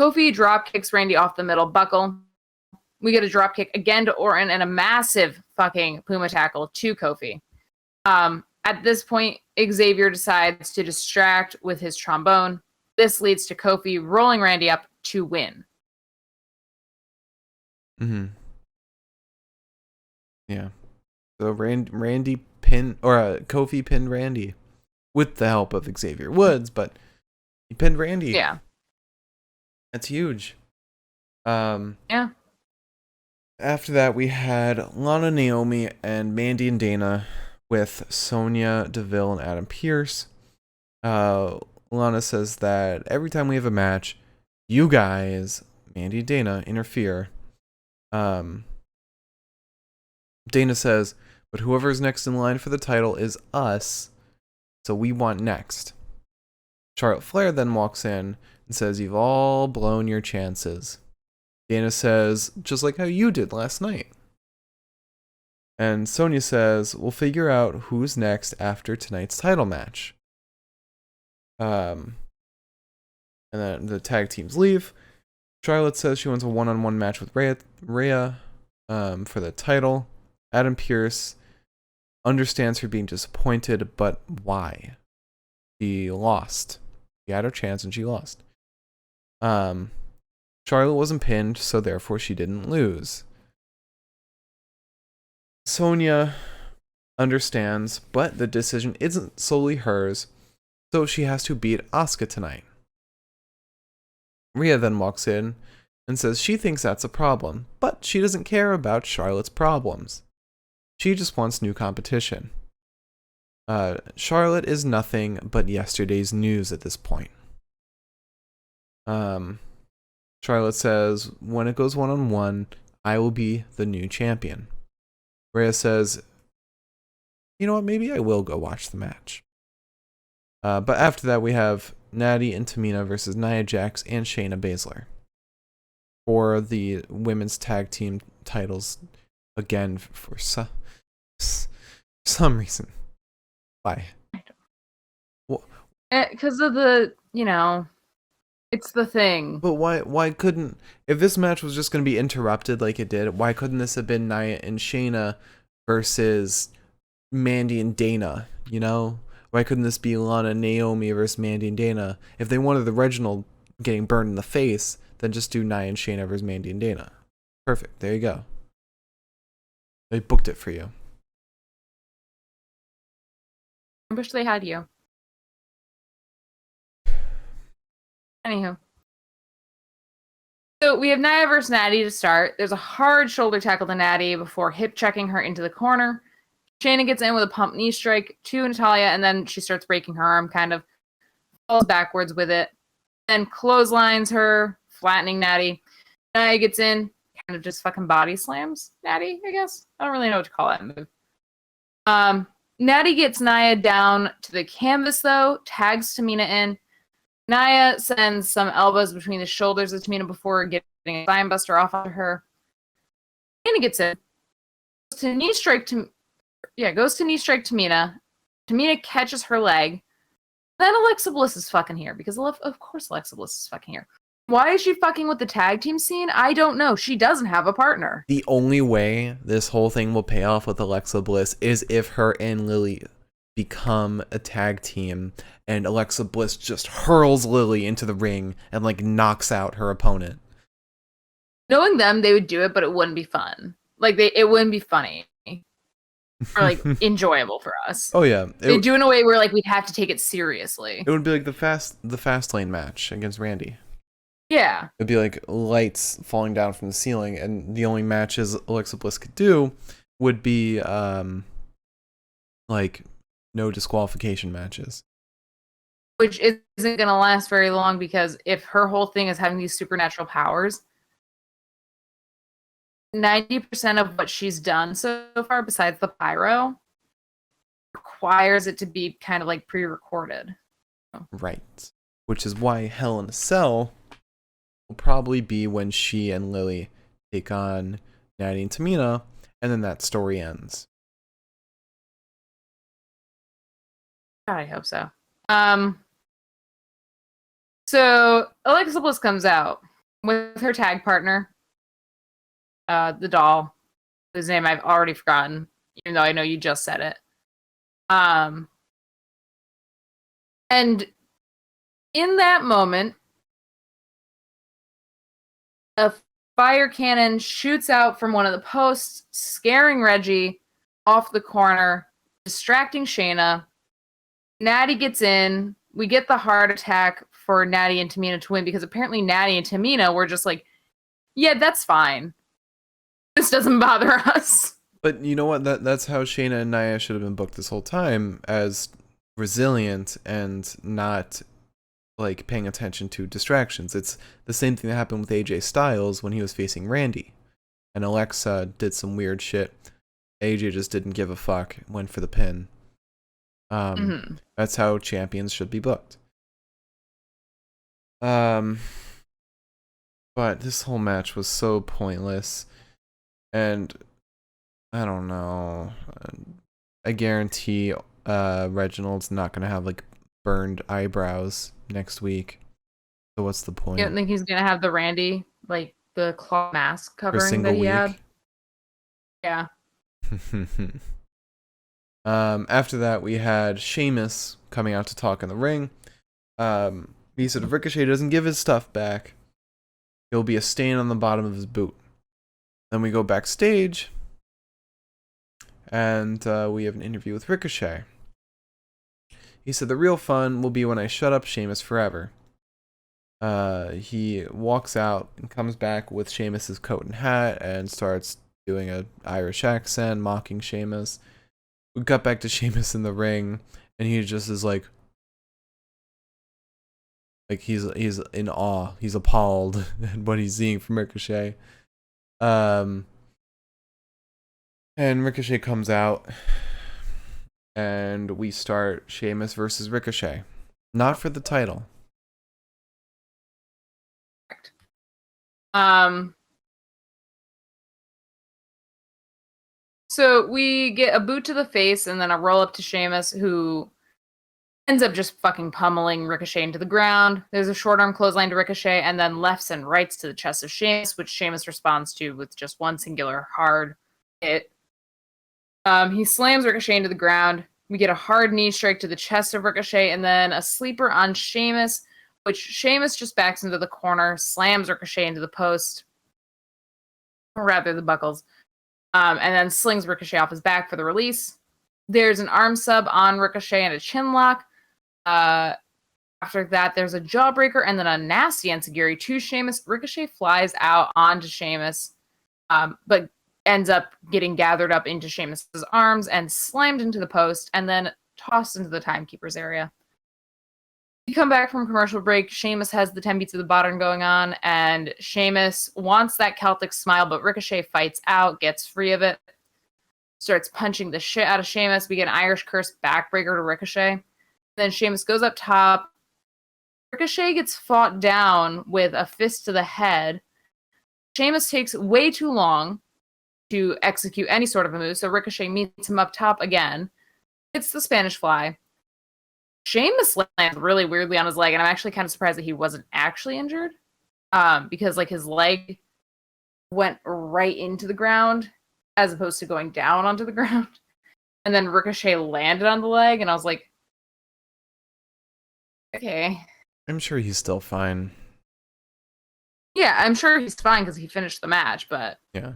Kofi drop kicks Randy off the middle buckle. We get a drop kick again to Orton and a massive fucking Puma tackle to Kofi. At this point, Xavier decides to distract with his trombone. This leads to Kofi rolling Randy up to win.
Yeah. So Kofi pinned Randy with the help of Xavier Woods, but he pinned Randy.
Yeah.
That's huge.
Yeah.
After that, we had Lana, Naomi, and Mandy and Dana with Sonya Deville and Adam Pearce. Lana says that every time we have a match, you guys, Mandy and Dana, interfere. Dana says, but whoever's next in line for the title is us, so we want next. Charlotte Flair then walks in and says, you've all blown your chances. Dana says, just like how you did last night. And Sonya says, we'll figure out who's next after tonight's title match. And then the tag teams leave. Charlotte says she wants a one-on-one match with Rhea for the title. Adam Pearce understands her being disappointed, but why? She lost. She had her chance and she lost. Charlotte wasn't pinned, so therefore she didn't lose. Sonya understands, but the decision isn't solely hers, so she has to beat Asuka tonight. Rhea then walks in and says she thinks that's a problem, but she doesn't care about Charlotte's problems. She just wants new competition. Charlotte is nothing but yesterday's news at this point. Charlotte says, when it goes one-on-one, I will be the new champion. Rhea says, you know what, maybe I will go watch the match. But after that, we have Natty and Tamina versus Nia Jax and Shayna Baszler for the women's tag team titles again for some reason. Why?
Because of the, it's the thing.
But why couldn't, if this match was just going to be interrupted like it did, why couldn't this have been Nia and Shayna versus Mandy and Dana, Why couldn't this be Lana and Naomi versus Mandy and Dana? If they wanted the original getting burned in the face, then just do Nia and Shayna versus Mandy and Dana. Perfect. There you go. They booked it for you.
I wish they had you. Anywho. So we have Nia versus Natty to start. There's a hard shoulder tackle to Natty before hip checking her into the corner. Shayna gets in with a pump knee strike to Natalya, and then she starts breaking her arm, kind of falls backwards with it. Then clotheslines her, flattening Natty. Nia gets in, kind of just fucking body slams Natty, I guess. I don't really know what to call that move. Natty gets Nia down to the canvas, though, tags Tamina in. Nia sends some elbows between the shoulders of Tamina before getting a spinebuster off of her. Shayna gets in. Goes to knee strike Tamina. Tamina catches her leg. Then Alexa Bliss is fucking here, because of course Alexa Bliss is fucking here. Why is she fucking with the tag team scene? I don't know. She doesn't have a partner.
The only way this whole thing will pay off with Alexa Bliss is if her and Lily become a tag team and Alexa Bliss just hurls Lily into the ring and knocks out her opponent.
Knowing them, they would do it, but it wouldn't be fun. It wouldn't be funny. Or enjoyable for us.
Oh yeah.
They do in a way where we'd have to take it seriously.
It would be like the fast lane match against Randy.
Yeah.
It'd be like lights falling down from the ceiling, and the only matches Alexa Bliss could do would be no disqualification matches.
Which isn't gonna last very long, because if her whole thing is having these supernatural powers, 90% of what she's done so far, besides the pyro, requires it to be kind of pre-recorded.
Right. Which is why Hell in a Cell will probably be when she and Lily take on Natty and Tamina, and then that story ends.
God, I hope so. So Alexa Bliss comes out with her tag partner, the doll, whose name I've already forgotten, even though I know you just said it. And in that moment, a fire cannon shoots out from one of the posts, scaring Reggie off the corner, distracting Shayna. Natty gets in. We get the heart attack for Natty and Tamina to win, because apparently Natty and Tamina were just yeah, that's fine. This doesn't bother us.
But you know what? That's how Shayna and Nia should have been booked this whole time, as resilient and not paying attention to distractions. It's the same thing that happened with AJ Styles when he was facing Randy, and Alexa did some weird shit. AJ just didn't give a fuck, went for the pin. That's how champions should be booked. But this whole match was so pointless, and I don't know. I guarantee Reginald's not gonna have burned eyebrows next week. So what's the point?
You don't think he's gonna have the Randy, the claw mask covering that he had? Yeah.
After that, we had Sheamus coming out to talk in the ring. He said if Ricochet doesn't give his stuff back, he'll be a stain on the bottom of his boot. Then we go backstage, and we have an interview with Ricochet. He said the real fun will be when I shut up Sheamus forever. He walks out and comes back with Sheamus's coat and hat and starts doing an Irish accent, mocking Sheamus. We got back to Sheamus in the ring, and he just is he's in awe. He's appalled at what he's seeing from Ricochet. And Ricochet comes out, And we start Sheamus versus Ricochet. Not for the title.
So we get a boot to the face and then a roll up to Sheamus, who ends up just fucking pummeling Ricochet into the ground. There's a short arm clothesline to Ricochet, and then lefts and rights to the chest of Sheamus, which Sheamus responds to with just one singular hard hit. He slams Ricochet into the ground. We get a hard knee strike to the chest of Ricochet, and then a sleeper on Sheamus, which Sheamus just backs into the corner, slams Ricochet into the post, or rather the buckles, and then slings Ricochet off his back for the release. There's an arm sub on Ricochet and a chin lock. After that, there's a jawbreaker and then a nasty enziguri to Sheamus. Ricochet flies out onto Sheamus, but ends up getting gathered up into Sheamus's arms and slammed into the post and then tossed into the timekeeper's area. We come back from commercial break. Sheamus has the 10 beats of the bottom going on, and Sheamus wants that Celtic smile, but Ricochet fights out, gets free of it, starts punching the shit out of Sheamus. We get an Irish curse backbreaker to Ricochet. Then Sheamus goes up top. Ricochet gets fought down with a fist to the head. Sheamus takes way too long to execute any sort of a move, so Ricochet meets him up top again. Hits the Spanish fly. Sheamus lands really weirdly on his leg, and I'm actually kind of surprised that he wasn't actually injured, because like his leg went right into the ground as opposed to going down onto the ground. And then Ricochet landed on the leg, and I was like, okay.
I'm sure he's still fine.
Yeah, I'm sure he's fine because he finished the match, but
yeah,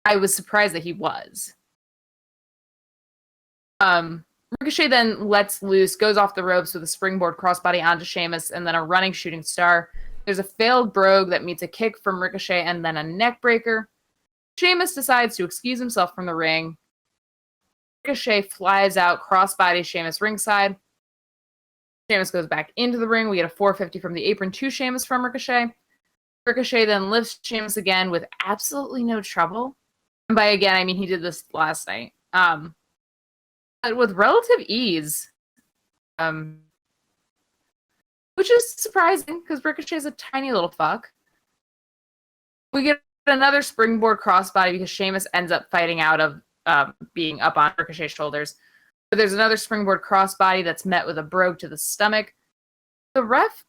I was surprised that he was. Ricochet then lets loose, goes off the ropes with a springboard crossbody onto Sheamus, and then a running shooting star. There's a failed brogue that meets a kick from Ricochet and then a neck breaker. Sheamus decides to excuse himself from the ring. Ricochet flies out, crossbody Sheamus ringside. Sheamus goes back into the ring. We get a 450 from the apron to Sheamus from Ricochet. Ricochet then lifts Sheamus again with absolutely no trouble. And by again, I mean he did this last night. But with relative ease. Which is surprising, because Ricochet's a tiny little fuck. We get another springboard crossbody because Sheamus ends up fighting out of being up on Ricochet's shoulders. But there's another springboard crossbody that's met with a brogue to the stomach. The ref,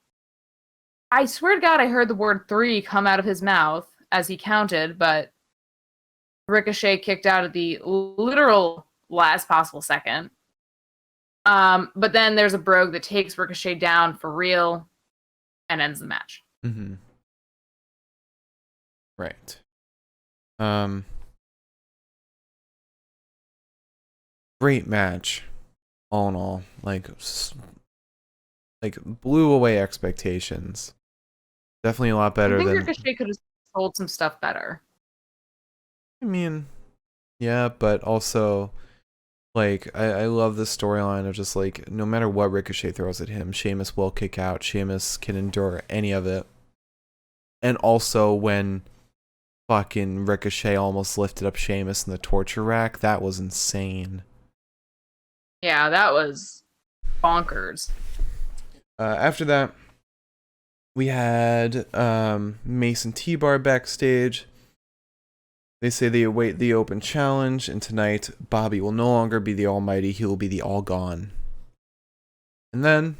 I swear to God, I heard the word 3 come out of his mouth as he counted, but Ricochet kicked out at the literal last possible second. But then there's a brogue that takes Ricochet down for real and ends the match.
Mm-hmm. Right. Great match, all in all. Like blew away expectations. Definitely a lot better
I think
than.
Ricochet could have told some stuff better.
I mean, yeah, but also, like, I love the storyline of just like no matter what Ricochet throws at him, Sheamus will kick out. Sheamus can endure any of it. And also when fucking Ricochet almost lifted up Sheamus in the torture rack, that was insane.
Yeah, that was bonkers.
After that, we had Mason T-Bar backstage. They say they await the open challenge, and tonight Bobby will no longer be the Almighty, he will be the All Gone. And then,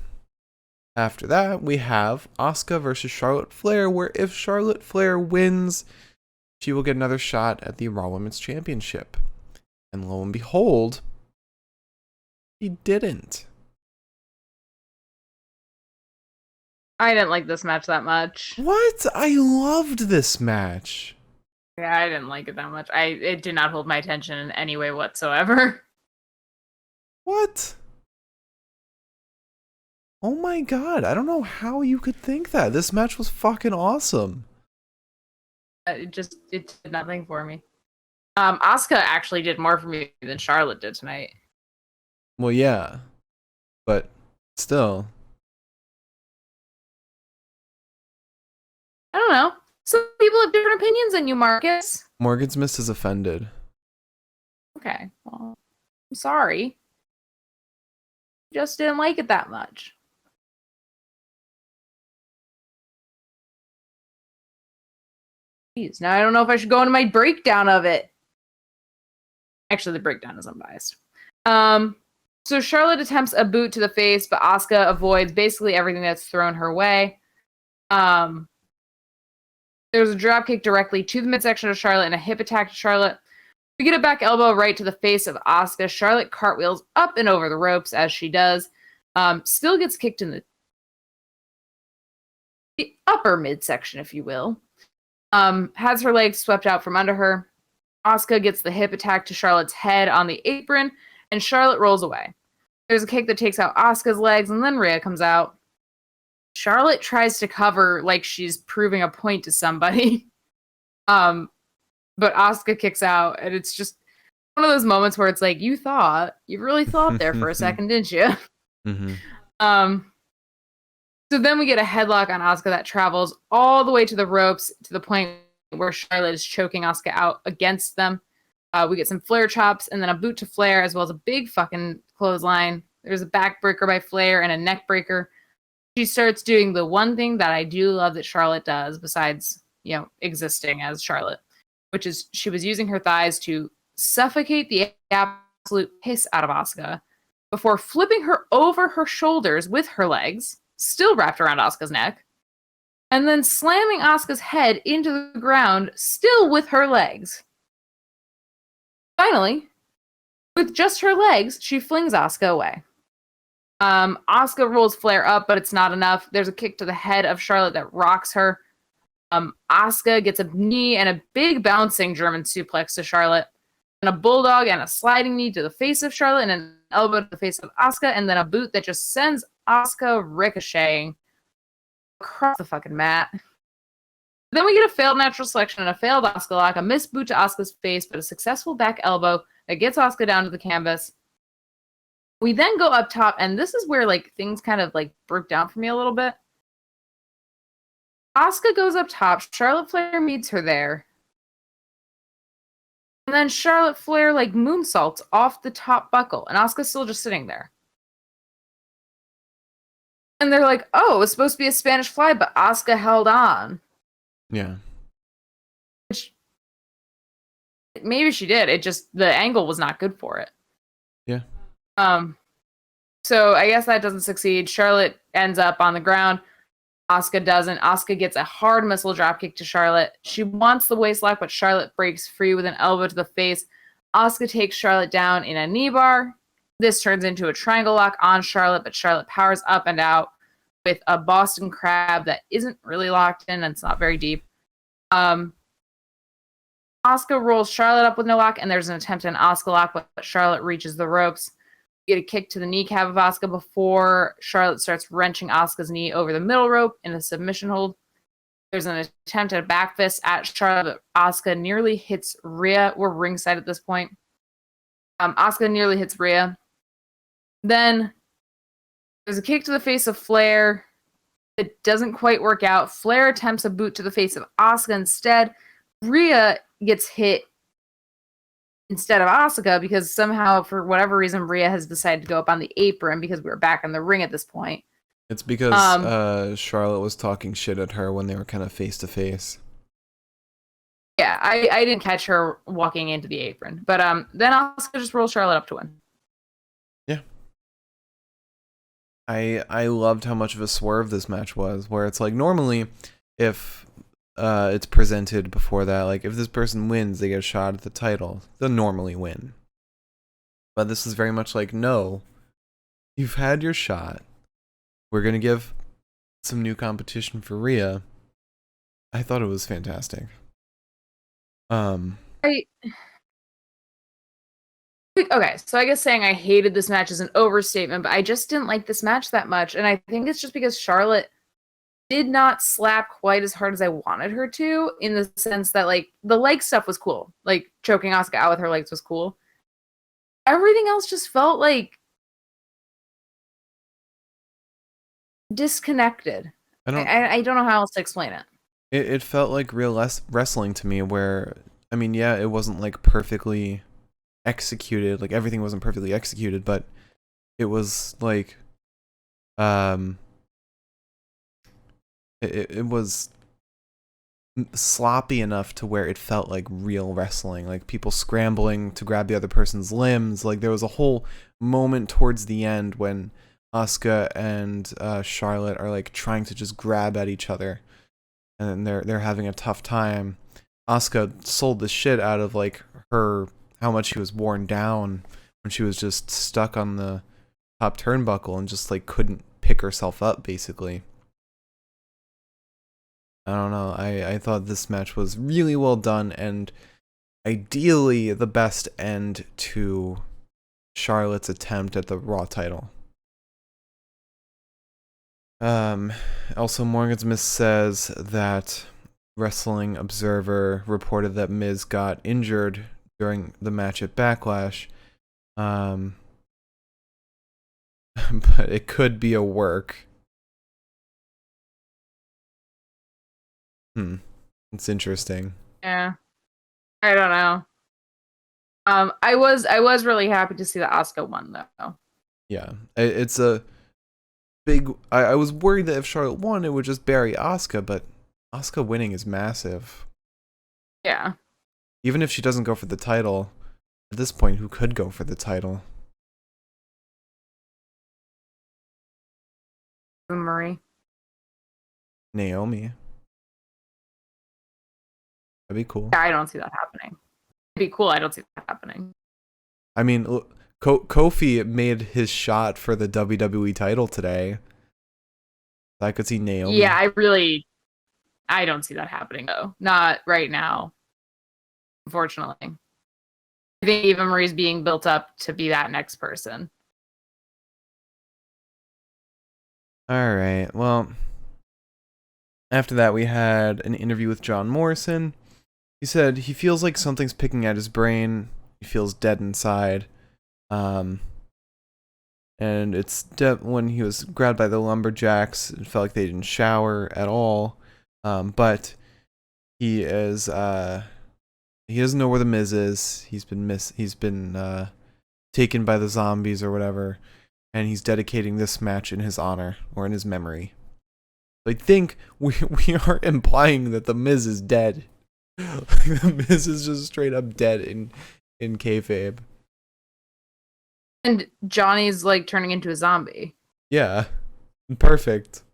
after that, we have Asuka versus Charlotte Flair, where if Charlotte Flair wins, she will get another shot at the Raw Women's Championship. And lo and behold, he didn't.
I didn't like this match that much.
What? I loved this match.
Yeah, I didn't like it that much. It did not hold my attention in any way whatsoever.
What? Oh my god, I don't know how you could think that. This match was fucking awesome.
It did nothing for me. Asuka actually did more for me than Charlotte did tonight.
Well, yeah. But still.
I don't know. Some people have different opinions than you, Marcus.
Morgan's Miss is offended.
Okay, well, I'm sorry. just didn't like it that much. Jeez, now I don't know if I should go into my breakdown of it. Actually, the breakdown is unbiased. So Charlotte attempts a boot to the face, but Asuka avoids basically everything that's thrown her way. There's a dropkick directly to the midsection of Charlotte and a hip attack to Charlotte. We get a back elbow right to the face of Asuka. Charlotte cartwheels up and over the ropes as she does. Still gets kicked in the upper midsection, if you will. Has her legs swept out from under her. Asuka gets the hip attack to Charlotte's head on the apron, and Charlotte rolls away. There's a kick that takes out Asuka's legs, and then Rhea comes out. Charlotte tries to cover like she's proving a point to somebody. But Asuka kicks out, and it's just one of those moments where it's like, you really thought there for a second, didn't you? Mm-hmm. So then we get a headlock on Asuka that travels all the way to the ropes to the point where Charlotte is choking Asuka out against them. We get some Flair chops and then a boot to Flair, as well as a big fucking clothesline. There's a backbreaker by Flair and a neck breaker. She starts doing the one thing that I do love that Charlotte does, besides, existing as Charlotte, which is she was using her thighs to suffocate the absolute piss out of Asuka before flipping her over her shoulders with her legs, still wrapped around Asuka's neck, and then slamming Asuka's head into the ground, still with her legs. Finally, with just her legs, she flings Asuka away. Asuka rolls Flair up, but it's not enough. There's a kick to the head of Charlotte that rocks her. Asuka gets a knee and a big bouncing German suplex to Charlotte, and a bulldog and a sliding knee to the face of Charlotte, and an elbow to the face of Asuka, and then a boot that just sends Asuka ricocheting across the fucking mat. Then we get a failed natural selection and a failed Asuka lock, a missed boot to Asuka's face, but a successful back elbow that gets Asuka down to the canvas. We then go up top, and this is where things kind of broke down for me a little bit. Asuka goes up top, Charlotte Flair meets her there. And then Charlotte Flair moonsaults off the top buckle, and Asuka's still just sitting there. And they're like, oh, it was supposed to be a Spanish fly, but Asuka held on.
Yeah.
Which, maybe she did. It just, the angle was not good for it.
Yeah.
So I guess that doesn't succeed. Charlotte ends up on the ground. Asuka doesn't. Asuka gets a hard missile dropkick to Charlotte. She wants the waist lock, but Charlotte breaks free with an elbow to the face. Asuka takes Charlotte down in a knee bar. This turns into a triangle lock on Charlotte, but Charlotte powers up and out with a Boston Crab that isn't really locked in and it's not very deep. Asuka rolls Charlotte up with no lock, and there's an attempt at an Asuka lock, but Charlotte reaches the ropes. We get a kick to the kneecap of Asuka before Charlotte starts wrenching Asuka's knee over the middle rope in a submission hold. There's an attempt at a back fist at Charlotte, but Asuka nearly hits Rhea. We're ringside at this point. Asuka nearly hits Rhea. Then there's a kick to the face of Flair. It doesn't quite work out. Flair attempts a boot to the face of Asuka instead. Rhea gets hit instead of Asuka because somehow, for whatever reason, Rhea has decided to go up on the apron because we were back in the ring at this point.
It's because Charlotte was talking shit at her when they were kind of face to face.
Yeah, I didn't catch her walking into the apron. But then Asuka just rolls Charlotte up to win.
Yeah. I loved how much of a swerve this match was, where it's normally if it's presented before that, if this person wins, they get a shot at the title. They'll normally win. But this is very much no, you've had your shot. We're going to give some new competition for Rhea. I thought it was fantastic.
Okay, so I guess saying I hated this match is an overstatement, but I just didn't like this match that much. And I think it's just because Charlotte did not slap quite as hard as I wanted her to, in the sense that the leg stuff was cool. Choking Asuka out with her legs was cool. Everything else just felt disconnected. I don't know how else to explain it.
It felt like real wrestling to me, where, it wasn't perfectly executed, everything wasn't perfectly executed, but it was like um it was sloppy enough to where it felt like real wrestling, like people scrambling to grab the other person's limbs. Like there was a whole moment towards the end when Asuka and Charlotte are like trying to just grab at each other, and they're having a tough time. Asuka sold the shit out of like how much she was worn down when she was just stuck on the top turnbuckle and just like couldn't pick herself up basically. I don't know. I thought this match was really well done and ideally the best end to Charlotte's attempt at the Raw title. Also, Morgan's Miss says that Wrestling Observer reported that Miz got injured during the match at Backlash. But it could be a work. It's interesting.
Yeah. I don't know. I was really happy to see that Asuka won though.
Yeah. It's a big I was worried that if Charlotte won it would just bury Asuka, but Asuka winning is massive.
Yeah.
Even if she doesn't go for the title, at this point who could go for the title?
Marie.
Naomi. That'd be cool.
Yeah, I don't see that happening. It'd be cool. I don't see that happening.
I mean, Kofi made his shot for the WWE title today. I could see Naomi.
Yeah, I don't see that happening though. Not right now. Unfortunately. I think Eva Marie's being built up to be that next person.
All right. Well, after that we had an interview with John Morrison. He said he feels like something's picking at his brain. He feels dead inside. And it's when he was grabbed by the lumberjacks, it felt like they didn't shower at all. But he is he doesn't know where the Miz is. He's been taken by the zombies or whatever, and he's dedicating this match in his honor or in his memory. I think we are implying that the Miz is dead. The Miz is just straight up dead in kayfabe.
And Johnny's like turning into a zombie.
Yeah. Perfect.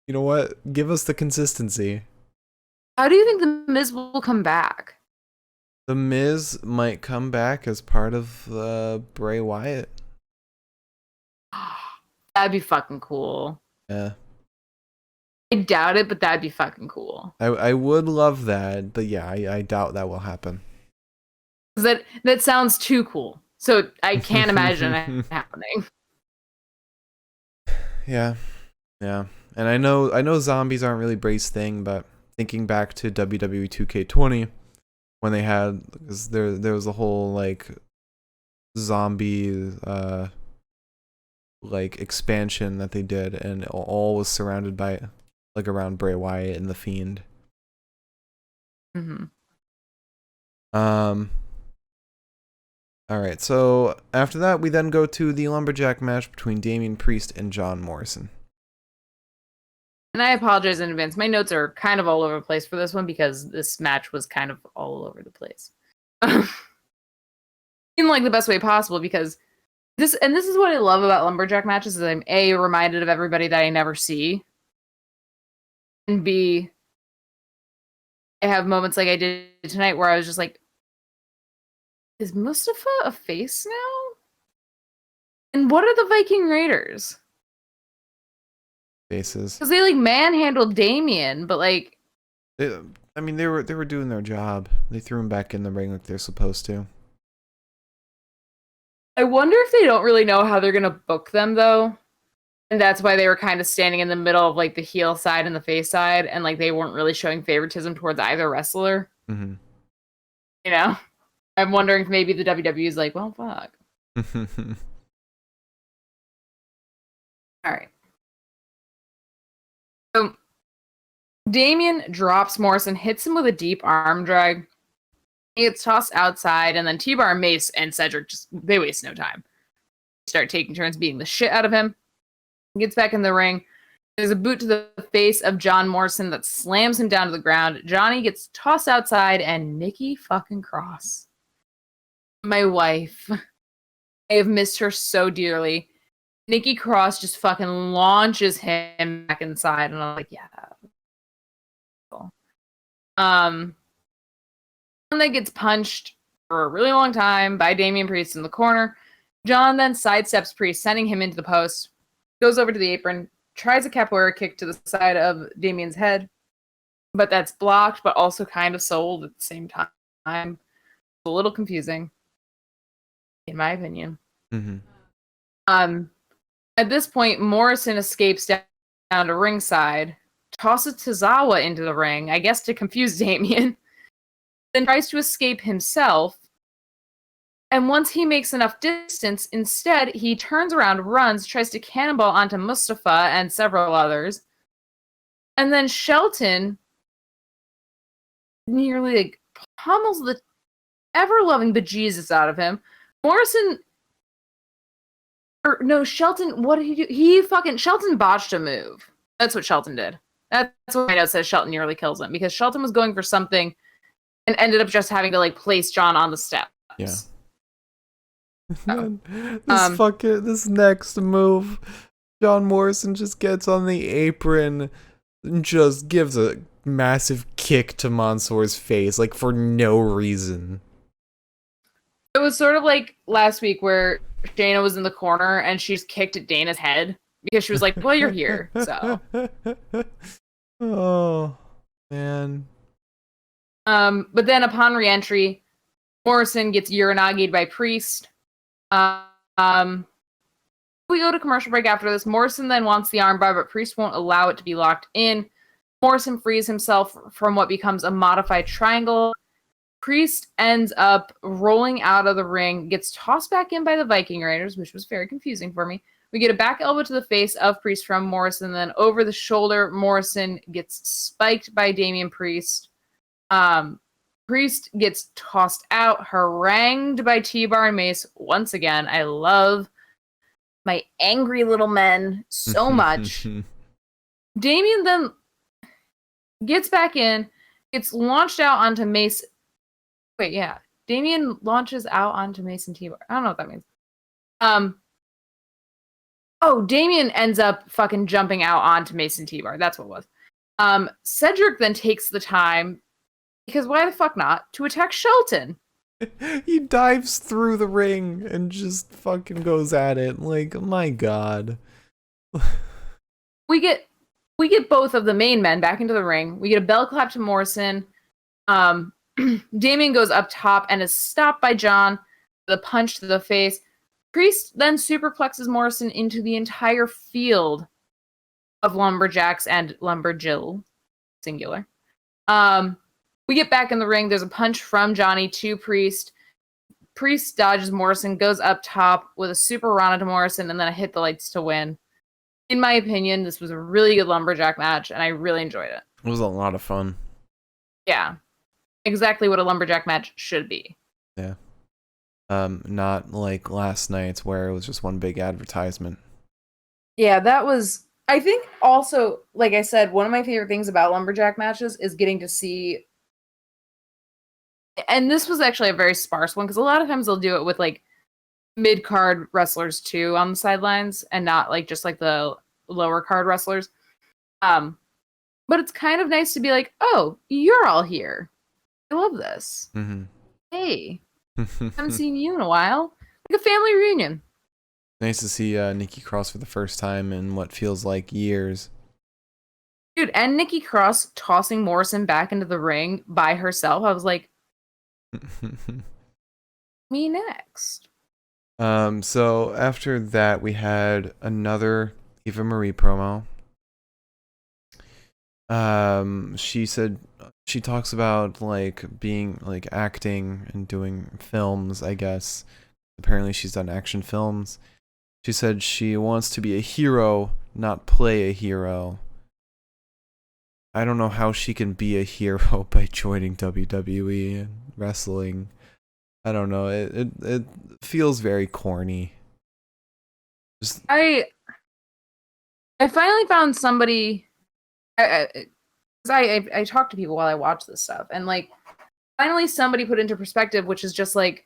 You know what? Give us the consistency.
How do you think the Miz will come back?
The Miz might come back as part of Bray Wyatt.
That'd be fucking cool.
Yeah.
I doubt it, but that'd be fucking cool.
I would love that, but yeah, I doubt that will happen.
That sounds too cool. So I can't imagine it happening.
Yeah. Yeah. And I know zombies aren't really Bray's thing, but thinking back to WWE 2K20 when they had there was a whole like zombie like expansion that they did, and it all was surrounded by like around Bray Wyatt and the Fiend. All right, so after that, we then go to the lumberjack match between Damian Priest and John Morrison.
And I apologize in advance. My notes are kind of all over the place for this one because this match was kind of all over the place. In like the best way possible, because this is what I love about lumberjack matches is I'm A, reminded of everybody that I never see. And B, I have moments like I did tonight where I was just like, is Mustafa a face now? And what are the Viking Raiders?
Faces.
Because they like manhandled Damian, but like,
they were doing their job. They threw him back in the ring like they're supposed to.
I wonder if they don't really know how they're gonna book them though, and that's why they were kind of standing in the middle of like the heel side and the face side, and like they weren't really showing favoritism towards either wrestler.
Mm-hmm.
You know. I'm wondering if maybe the WWE is like, well, fuck. All right. So, Damian drops Morrison, hits him with a deep arm drag. He gets tossed outside, and then T-Bar, Mace, and Cedric they waste no time. start taking turns beating the shit out of him. He gets back in the ring. There's a boot to the face of John Morrison that slams him down to the ground. Johnny gets tossed outside, and Nikki fucking Cross, my wife, I have missed her so dearly. Nikki Cross just fucking launches him back inside, and I'm like, yeah. Cool. And then gets punched for a really long time by Damian Priest in the corner. John then sidesteps Priest, sending him into the post. Goes over to the apron, tries a capoeira kick to the side of Damian's head, but that's blocked, but also kind of sold at the same time. It's a little confusing, in my opinion.
Mm-hmm.
At this point, Morrison escapes down to ringside, tosses Tozawa into the ring, I guess to confuse Damian, then tries to escape himself. And once he makes enough distance, instead, he turns around, runs, tries to cannonball onto Mustafa and several others. And then Shelton nearly pummels the ever-loving bejesus out of him. Morrison... Shelton, what did he do? Shelton botched a move. That's what Shelton did. That's what my note says. Shelton nearly kills him because Shelton was going for something and ended up just having to place John on the steps.
Yeah.
Oh.
This next move, John Morrison just gets on the apron and just gives a massive kick to Mansoor's face, for no reason.
It was sort of like last week where Shayna was in the corner and she's kicked at Dana's head because she was like, well, you're here, so.
Oh, man.
But then upon re-entry, Morrison gets Uranagi'd by Priest. We go to commercial break after this. Morrison then wants the armbar, but Priest won't allow it to be locked in. Morrison frees himself from what becomes a modified triangle. Priest ends up rolling out of the ring, gets tossed back in by the Viking Raiders, which was very confusing for me. We get a back elbow to the face of Priest from Morrison, then over the shoulder, Morrison gets spiked by Damian Priest. Priest gets tossed out, harangued by T-Bar and Mace once again. I love my angry little men so much. Damian then gets back in, gets launched out onto Mace. Wait, yeah. Damian launches out onto Mace and T-Bar. I don't know what that means. Damian ends up fucking jumping out onto Mace and T-Bar. That's what it was. Cedric then takes the time, because why the fuck not, to attack Shelton.
He dives through the ring and just fucking goes at it. My God.
We get both of the main men back into the ring. We get a bell clap to Morrison. Damian goes up top and is stopped by John with a punch to the face. Priest then superplexes Morrison into the entire field of lumberjacks and lumberjill, singular. We get back in the ring. There's a punch from Johnny to Priest. Priest dodges Morrison, goes up top with a super Rana to Morrison, and then a hit the lights to win. In my opinion, this was a really good lumberjack match, and I really enjoyed it.
It was a lot of fun.
Yeah. Exactly what a lumberjack match should be.
Yeah. Not like last night's where it was just one big advertisement.
Yeah, that was... I think also, like I said, one of my favorite things about lumberjack matches is getting to see... And this was actually a very sparse one, because a lot of times they'll do it with, mid-card wrestlers, too, on the sidelines, and not, just, the lower-card wrestlers. But it's kind of nice to be like, oh, you're all here. I love this.
Mm-hmm.
Hey, haven't seen you in a while. Like a family reunion.
Nice to see Nikki Cross for the first time in what feels like years.
Dude, and Nikki Cross tossing Morrison back into the ring by herself. I was like, me next.
So after that, we had another Eva Marie promo. She said she talks about being acting and doing films, I guess. Apparently she's done action films. She said she wants to be a hero, not play a hero. I don't know how she can be a hero by joining WWE and wrestling. I don't know. It feels very corny. Just
I finally found somebody. I talk to people while I watch this stuff, and like finally somebody put into perspective, which is just like,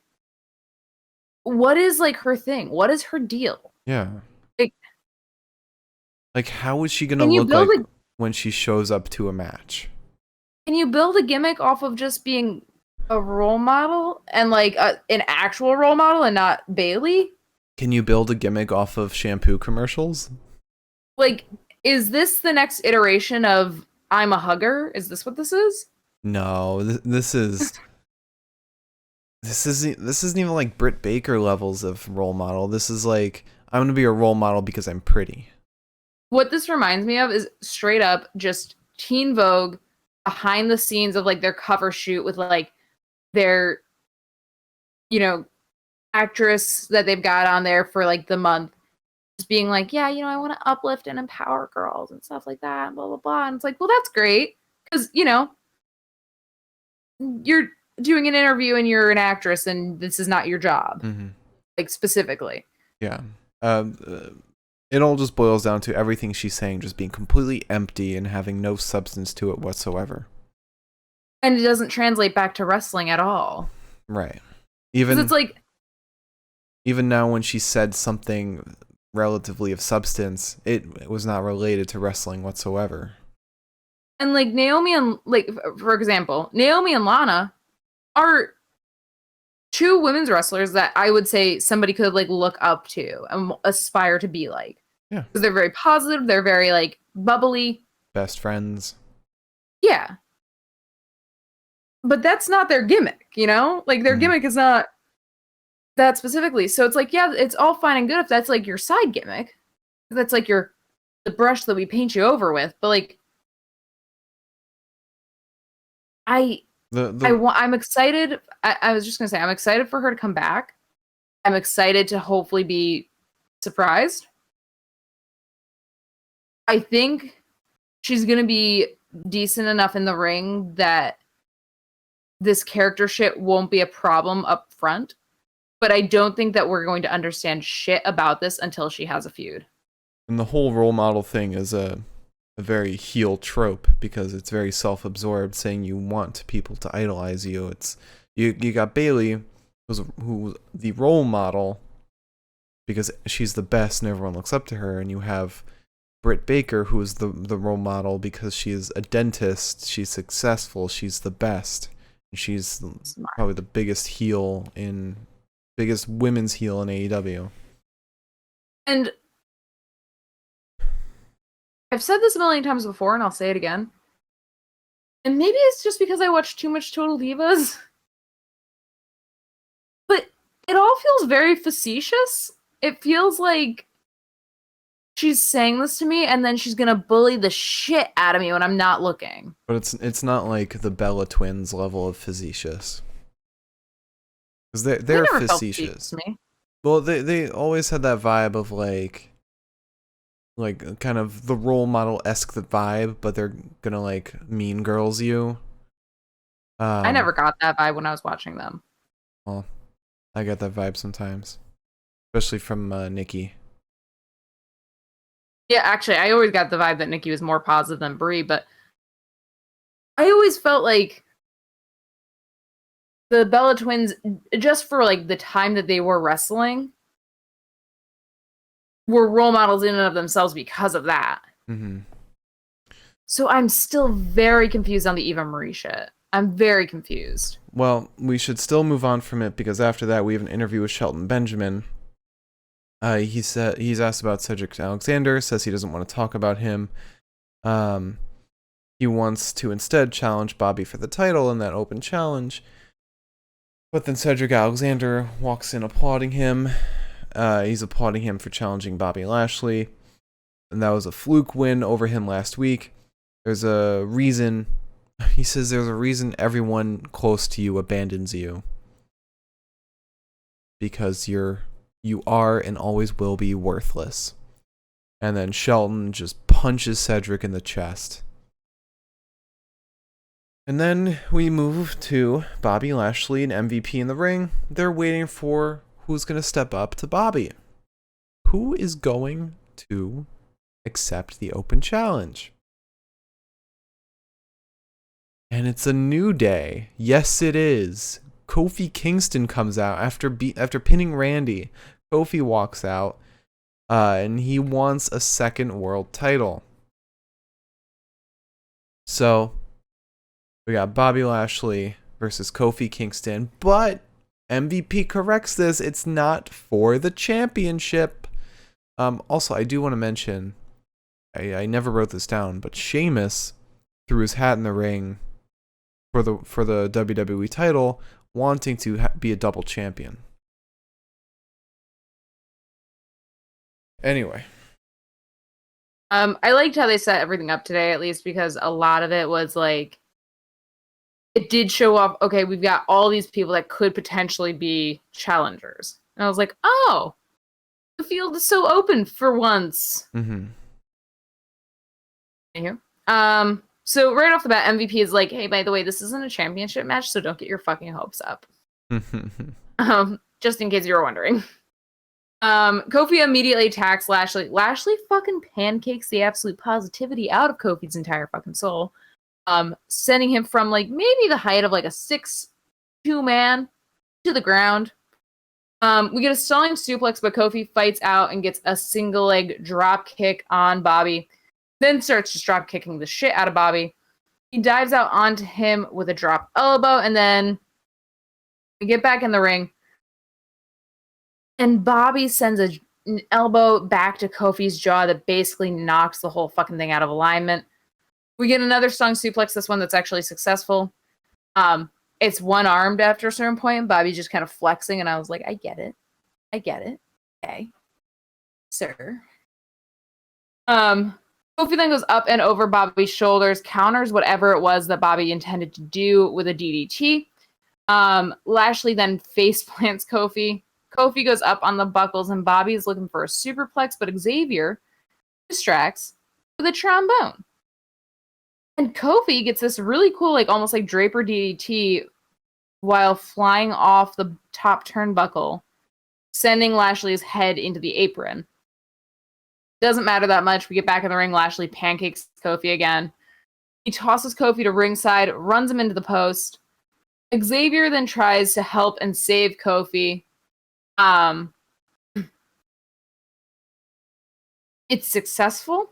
what is like her thing? What is her deal?
yeah. Like how is she gonna
Can you
look
build
like
a
when she shows up to a match?
can you build a gimmick off of just being a role model and like an actual role model and not Bailey?
Can you build a gimmick off of shampoo commercials?
Like, is this the next iteration of I'm a hugger? Is this what this is?
No, this isn't even like Britt Baker levels of role model. This is like I'm gonna be a role model because I'm pretty.
What this reminds me of is straight up just Teen Vogue behind the scenes of like their cover shoot with like their, you know, actress that they've got on there for like the month. Just being like, yeah, I want to uplift and empower girls and stuff like that, and blah, blah, blah. And it's like, well, that's great. Because, you're doing an interview and you're an actress and this is not your job.
Mm-hmm.
Like, specifically.
Yeah. It all just boils down to everything she's saying just being completely empty and having no substance to it whatsoever.
And it doesn't translate back to wrestling at all.
Right.
It's like,
even now when she said something relatively of substance, it was not related to wrestling whatsoever.
and like Naomi and like, for example, Naomi and Lana are two women's wrestlers that I would say somebody could like look up to and aspire to be like.
Yeah.
Because they're very positive. They're very like bubbly.
Best friends.
Yeah. But that's not their gimmick, Like their gimmick is not that specifically. So it's like, yeah, it's all fine and good if that's like your side gimmick. That's like the brush that we paint you over with. But like, I'm excited. I was just gonna say, I'm excited for her to come back. I'm excited to hopefully be surprised. I think she's gonna be decent enough in the ring that this character shit won't be a problem up front. But I don't think that we're going to understand shit about this until she has a feud.
And the whole role model thing is a very heel trope because it's very self-absorbed, saying you want people to idolize you. It's you got Bailey, who's the role model because she's the best and everyone looks up to her, and you have Britt Baker, who is the role model because she's a dentist, she's successful, she's the best, and she's probably the biggest women's heel in AEW.
And I've said this a million times before, and I'll say it again. And maybe it's just because I watch too much Total Divas. But it all feels very facetious. It feels like she's saying this to me, and then she's gonna bully the shit out of me when I'm not looking.
But it's not like the Bella Twins level of facetious. Because they're facetious. Well, they always had that vibe of like kind of the role model-esque vibe, but they're gonna like mean girls you.
I never got that vibe when I was watching them.
Well, I get that vibe sometimes, especially from Nikki.
Yeah, actually, I always got the vibe that Nikki was more positive than Brie, but I always felt like the Bella Twins, just for like the time that they were wrestling, were role models in and of themselves because of that.
Mm-hmm.
So I'm still very confused on the Eva Marie shit. I'm very confused.
Well, we should still move on from it because after that we have an interview with Shelton Benjamin. He said he's asked about Cedric Alexander, says he doesn't want to talk about him. He wants to instead challenge Bobby for the title in that open challenge. But then Cedric Alexander walks in applauding him. He's applauding him for challenging Bobby Lashley. And that was a fluke win over him last week. There's a reason. He says there's a reason everyone close to you abandons you. Because you are and always will be worthless. And then Shelton just punches Cedric in the chest. And then we move to Bobby Lashley and MVP in the ring. They're waiting for who's going to step up to Bobby. who is going to accept the open challenge? And it's a new day. Yes, it is. Kofi Kingston comes out after pinning Randy. Kofi walks out, and he wants a second world title. So we got Bobby Lashley versus Kofi Kingston, but MVP corrects this. It's not for the championship. Also, I do want to mention, I never wrote this down, but Sheamus threw his hat in the ring for the WWE title, wanting to be a double champion. Anyway.
I liked how they set everything up today, at least, because a lot of it was like, it did show off, okay, we've got all these people that could potentially be challengers. And I was like, oh, the field is so open for once.
Mm-hmm.
Anywho. So right off the bat, MVP is like, hey, by the way, this isn't a championship match, so don't get your fucking hopes up. Just in case you were wondering. Kofi immediately attacks Lashley. Lashley fucking pancakes the absolute positivity out of Kofi's entire fucking soul. Sending him from like maybe the height of like a 6'2" man to the ground. We get a stalling suplex, but Kofi fights out and gets a single leg drop kick on Bobby. Then starts just drop kicking the shit out of Bobby. He dives out onto him with a drop elbow, and then we get back in the ring. And Bobby sends an elbow back to Kofi's jaw that basically knocks the whole fucking thing out of alignment. We get another stung suplex, this one that's actually successful. It's one-armed after a certain point. Bobby just kind of flexing, and I was like, I get it. Okay. Sir. Kofi then goes up and over Bobby's shoulders, counters whatever it was that Bobby intended to do with a DDT. Lashley then face plants Kofi. Kofi goes up on the buckles, and Bobby is looking for a superplex, but Xavier distracts with a trombone. And Kofi gets this really cool, like almost like Draper DDT while flying off the top turnbuckle, sending Lashley's head into the apron. Doesn't matter that much. We get back in the ring. Lashley pancakes Kofi again. He tosses Kofi to ringside, runs him into the post. Xavier then tries to help and save Kofi. It's successful.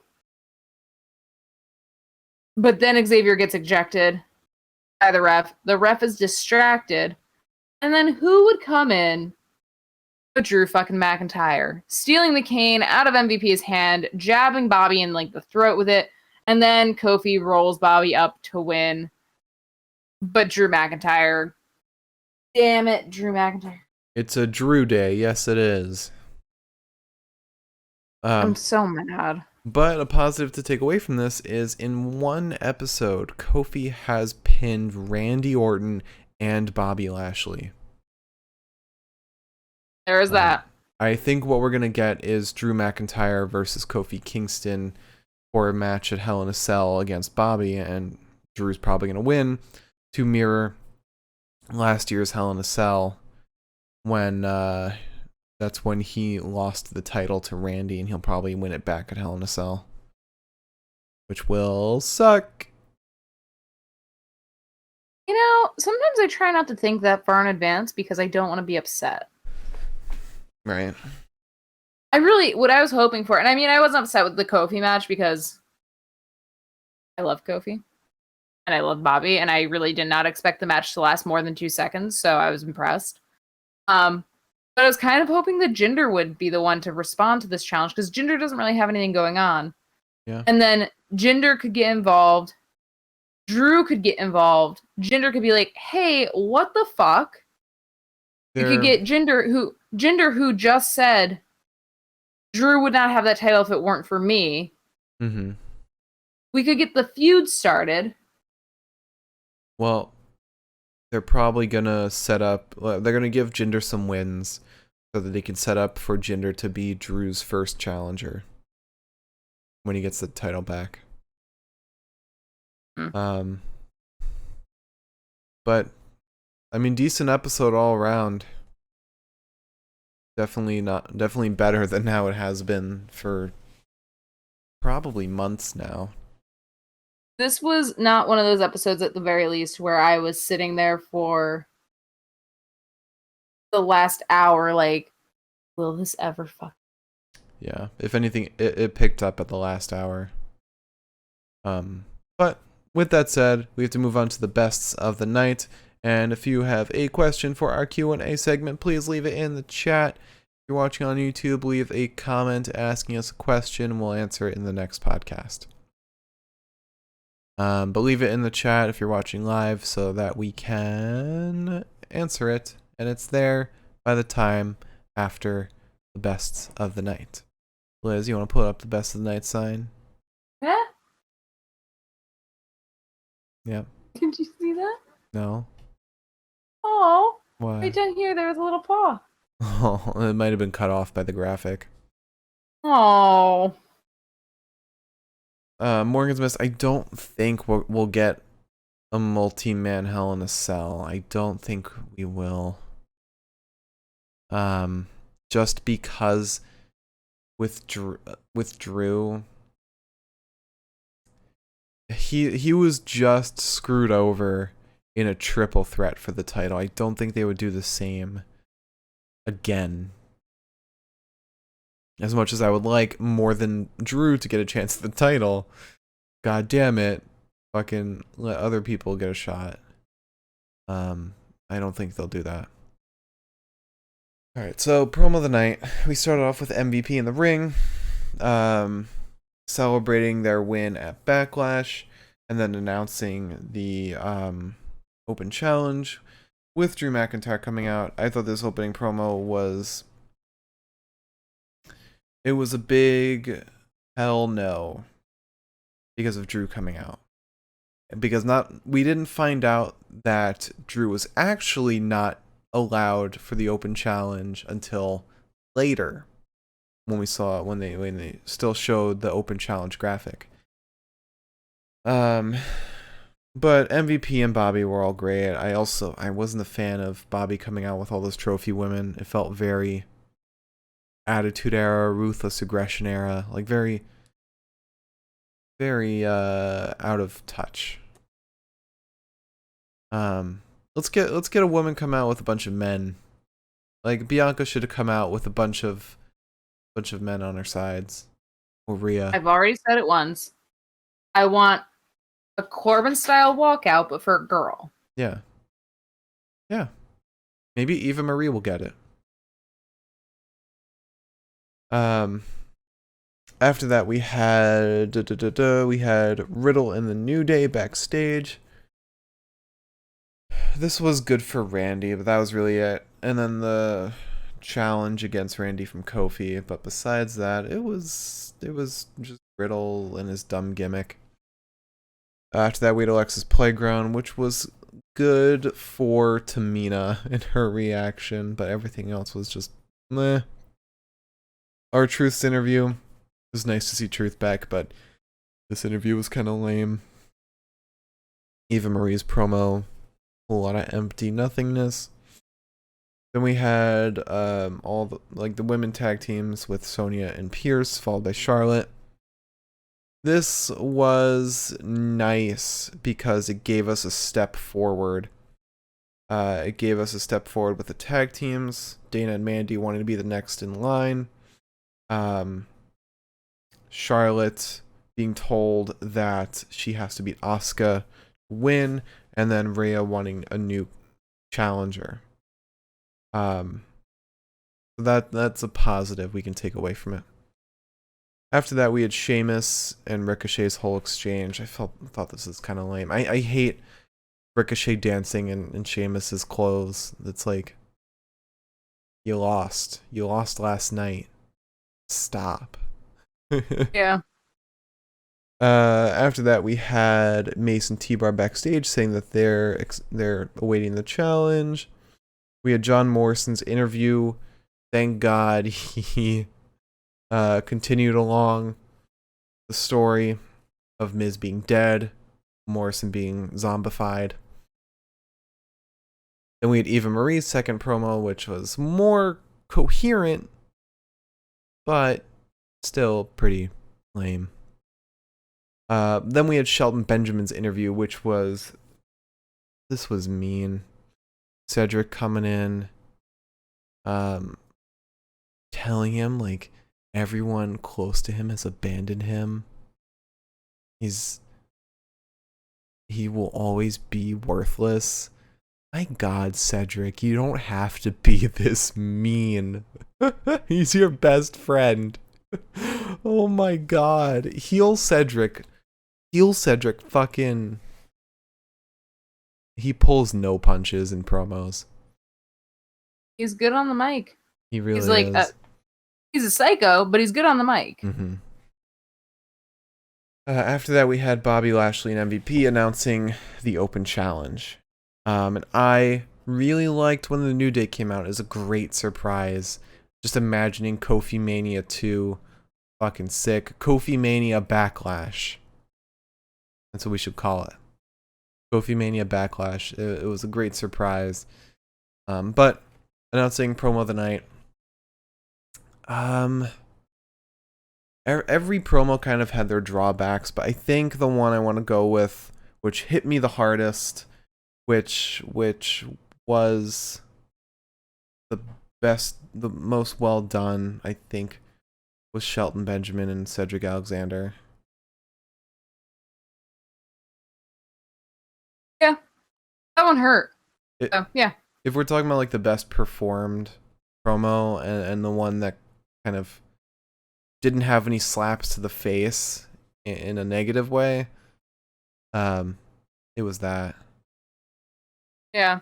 But then Xavier gets ejected by the ref. The ref is distracted. And then who would come in but Drew fucking McIntyre, stealing the cane out of MVP's hand, jabbing Bobby in like the throat with it, and then Kofi rolls Bobby up to win. But Drew McIntyre, damn it, Drew McIntyre.
It's a Drew day. Yes, it is.
I'm so mad.
But a positive to take away from this is in one episode, Kofi has pinned Randy Orton and Bobby Lashley.
There is that.
I think what we're going to get is Drew McIntyre versus Kofi Kingston for a match at Hell in a Cell against Bobby, and Drew's probably going to win to mirror last year's Hell in a Cell when that's when he lost the title to Randy, and he'll probably win it back at Hell in a Cell, which will suck.
You know, sometimes I try not to think that far in advance because I don't want to be upset.
Right.
What I was hoping for, and I mean, I wasn't upset with the Kofi match because I love Kofi and I love Bobby, and I really did not expect the match to last more than 2 seconds, so I was impressed. But I was kind of hoping that Jinder would be the one to respond to this challenge because Jinder doesn't really have anything going on.
Yeah.
And then Jinder could get involved. Drew could get involved. Jinder could be like, hey, what the fuck? You could get Jinder who just said Drew would not have that title if it weren't for me.
Mm-hmm.
We could get the feud started.
Well, they're probably gonna set up. They're gonna give Jinder some wins so that they can set up for Jinder to be Drew's first challenger when he gets the title back. But I mean, decent episode all around. definitely better than how it has been for probably months now.
This was not one of those episodes, at the very least, where I was sitting there for the last hour, like, will this ever fuck?
Yeah, if anything, it picked up at the last hour. But with that said, we have to move on to the bests of the night. And if you have a question for our Q&A segment, please leave it in the chat. If you're watching on YouTube, leave a comment asking us a question, and we'll answer it in the next podcast. But leave it in the chat if you're watching live so that we can answer it, and it's there by the time after the bests of the night. Liz, you want to put up the best of the night sign?
Yeah?
Yeah.
Did you see that?
No.
Oh,
Why?
right down here, there was a little paw.
Oh, it might have been cut off by the graphic.
Oh.
Morgan's Mist, I don't think we'll get a multi-man Hell in a Cell. I don't think we will. Just because with Drew, he was just screwed over in a triple threat for the title. I don't think they would do the same again. As much as I would like more than Drew to get a chance at the title, god damn it, fucking let other people get a shot. I don't think they'll do that. Alright, so promo of the night. We started off with MVP in the ring, celebrating their win at Backlash, and then announcing the open challenge with Drew McIntyre coming out. I thought this opening promo was... It was a big hell no because of Drew coming out. Because we didn't find out that Drew was actually not allowed for the open challenge until later, when they still showed the open challenge graphic. But MVP and Bobby were all great. I wasn't a fan of Bobby coming out with all those trophy women. It felt very Attitude Era, Ruthless Aggression Era, like very out of touch. Let's get a woman come out with a bunch of men. Like Bianca should have come out with a bunch of men on her sides. Or Rhea.
I've already said it once. I want a Corbin style walkout, but for a girl.
Yeah. Yeah. Maybe Eva Marie will get it. After that we had Riddle and the New Day backstage. This was good for Randy, but that was really it. And then the challenge against Randy from Kofi, but besides that, it was just Riddle and his dumb gimmick. After that we had Alexa's Playground, which was good for Tamina and her reaction, but everything else was just meh. Our Truth's interview, it was nice to see Truth back, but this interview was kind of lame. Eva Marie's promo, a lot of empty nothingness. Then we had all the women tag teams with Sonya and Pierce, followed by Charlotte. This was nice because it gave us a step forward. It gave us a step forward with the tag teams. Dana and Mandy wanted to be the next in line. Charlotte being told that she has to beat Asuka to win, and then Rhea wanting a new challenger. That's a positive we can take away from it. After that, we had Sheamus and Ricochet's whole exchange. I thought this was kind of lame. I hate Ricochet dancing in Sheamus's clothes. It's like, you lost last night. Stop.
Yeah.
After that, we had Mason T-Bar backstage saying that they're awaiting the challenge. We had John Morrison's interview. Thank God he continued along the story of Miz being dead, Morrison being zombified. Then we had Eva Marie's second promo, which was more coherent, but still pretty lame. Then we had Shelton Benjamin's interview, which was, this was mean. Cedric coming in, telling him like everyone close to him has abandoned him. He will always be worthless. My God, Cedric, you don't have to be this mean. He's your best friend. Oh my God. Heel Cedric fucking... He pulls no punches in promos.
He's good on the mic.
He really
he's like
is.
He's a psycho, but he's good on the mic.
Mm-hmm. After that, we had Bobby Lashley and MVP announcing the Open Challenge. And I really liked when the New Day came out. It was a great surprise. Just imagining Kofi Mania 2. Fucking sick. Kofi Mania Backlash. That's what we should call it. Kofi Mania Backlash. It was a great surprise. But announcing promo of the night. Every promo kind of had their drawbacks, but I think the one I want to go with, which hit me the hardest, which was the best, the most well done, I think, was Shelton Benjamin and Cedric Alexander.
Yeah, that one hurt. Yeah.
If we're talking about like the best performed promo and the one that kind of didn't have any slaps to the face in a negative way, it was that.
Yeah.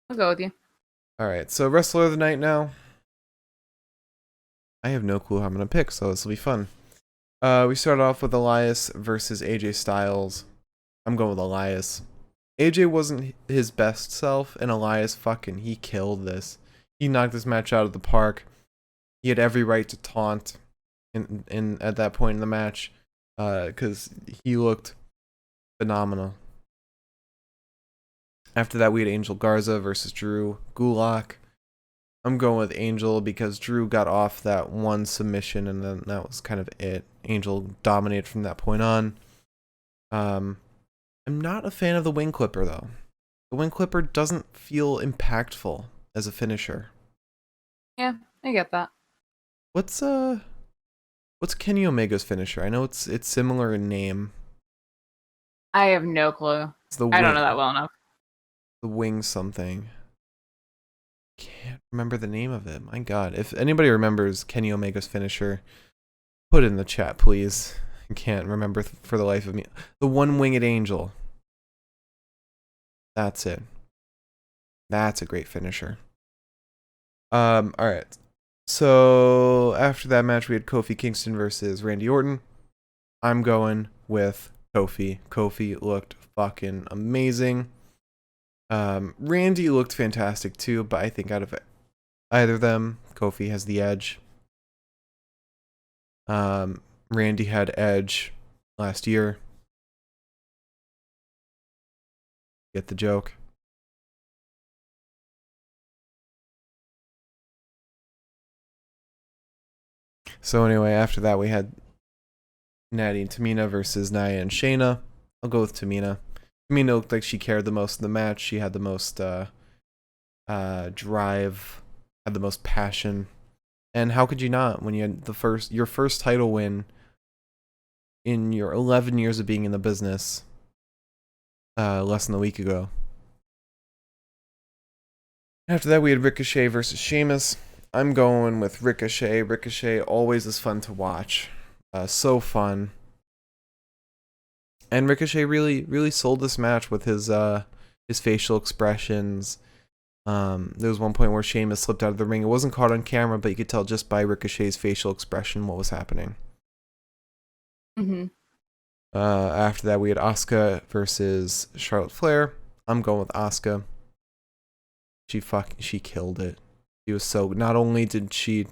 I'll go with you.
Alright, so Wrestler of the Night now. I have no clue how I'm going to pick, so this will be fun. We start off with Elias versus AJ Styles. I'm going with Elias. AJ wasn't his best self, and Elias he killed this. He knocked this match out of the park. He had every right to taunt in at that point in the match, because he looked phenomenal. After that, we had Angel Garza versus Drew Gulak. I'm going with Angel because Drew got off that one submission, and then that was kind of it. Angel dominated from that point on. I'm not a fan of the wing clipper, though. The wing clipper doesn't feel impactful as a finisher.
Yeah, I get that.
What's Kenny Omega's finisher? I know it's similar in name.
I have no clue. I don't know that well enough.
The wing something. Can't remember the name of it. My God. If anybody remembers Kenny Omega's finisher, put it in the chat, please. I can't remember for the life of me. The one-winged angel. That's it. That's a great finisher. Alright. So, after that match, we had Kofi Kingston versus Randy Orton. I'm going with Kofi. Kofi looked fucking amazing. Randy looked fantastic too, but I think out of either of them, Kofi has the edge. Randy had edge last year. Get the joke? So anyway, after that we had Natty and Tamina versus Nia and Shayna. I'll go with Tamina. Tamina looked like she cared the most in the match. She had the most drive, had the most passion. And how could you not when you had your first title win in your 11 years of being in the business less than a week ago? After that, we had Ricochet versus Sheamus. I'm going with Ricochet. Ricochet always is fun to watch. So fun. And Ricochet really sold this match with his facial expressions. There was one point where Sheamus slipped out of the ring. It wasn't caught on camera, but you could tell just by Ricochet's facial expression what was happening.
Mm-hmm.
After that, we had Asuka versus Charlotte Flair. I'm going with Asuka. She killed it. She was so. Not only did she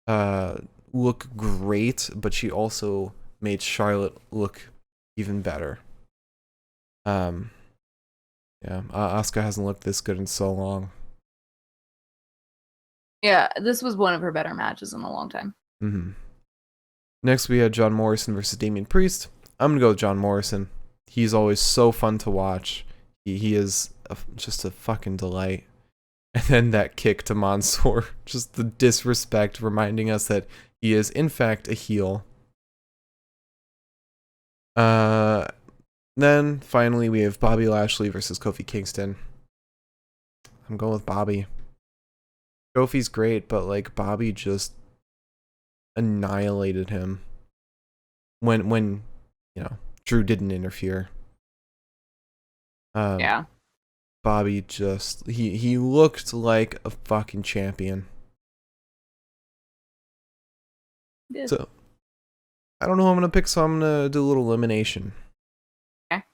look great, but she also made Charlotte look even better. Yeah, Asuka hasn't looked this good in so long.
Yeah, this was one of her better matches in a long time.
Mm-hmm. Next, we had John Morrison versus Damian Priest. I'm going to go with John Morrison. He's always so fun to watch. He is just a fucking delight. And then that kick to Mansoor. Just the disrespect, reminding us that he is, in fact, a heel. Then, finally, we have Bobby Lashley versus Kofi Kingston. I'm going with Bobby. Kofi's great, but, like, Bobby just annihilated him. When you know, Drew didn't interfere.
Yeah.
Bobby just, he looked like a fucking champion.
Yeah.
So, I don't know who I'm going to pick, so I'm going to do a little elimination.
Okay.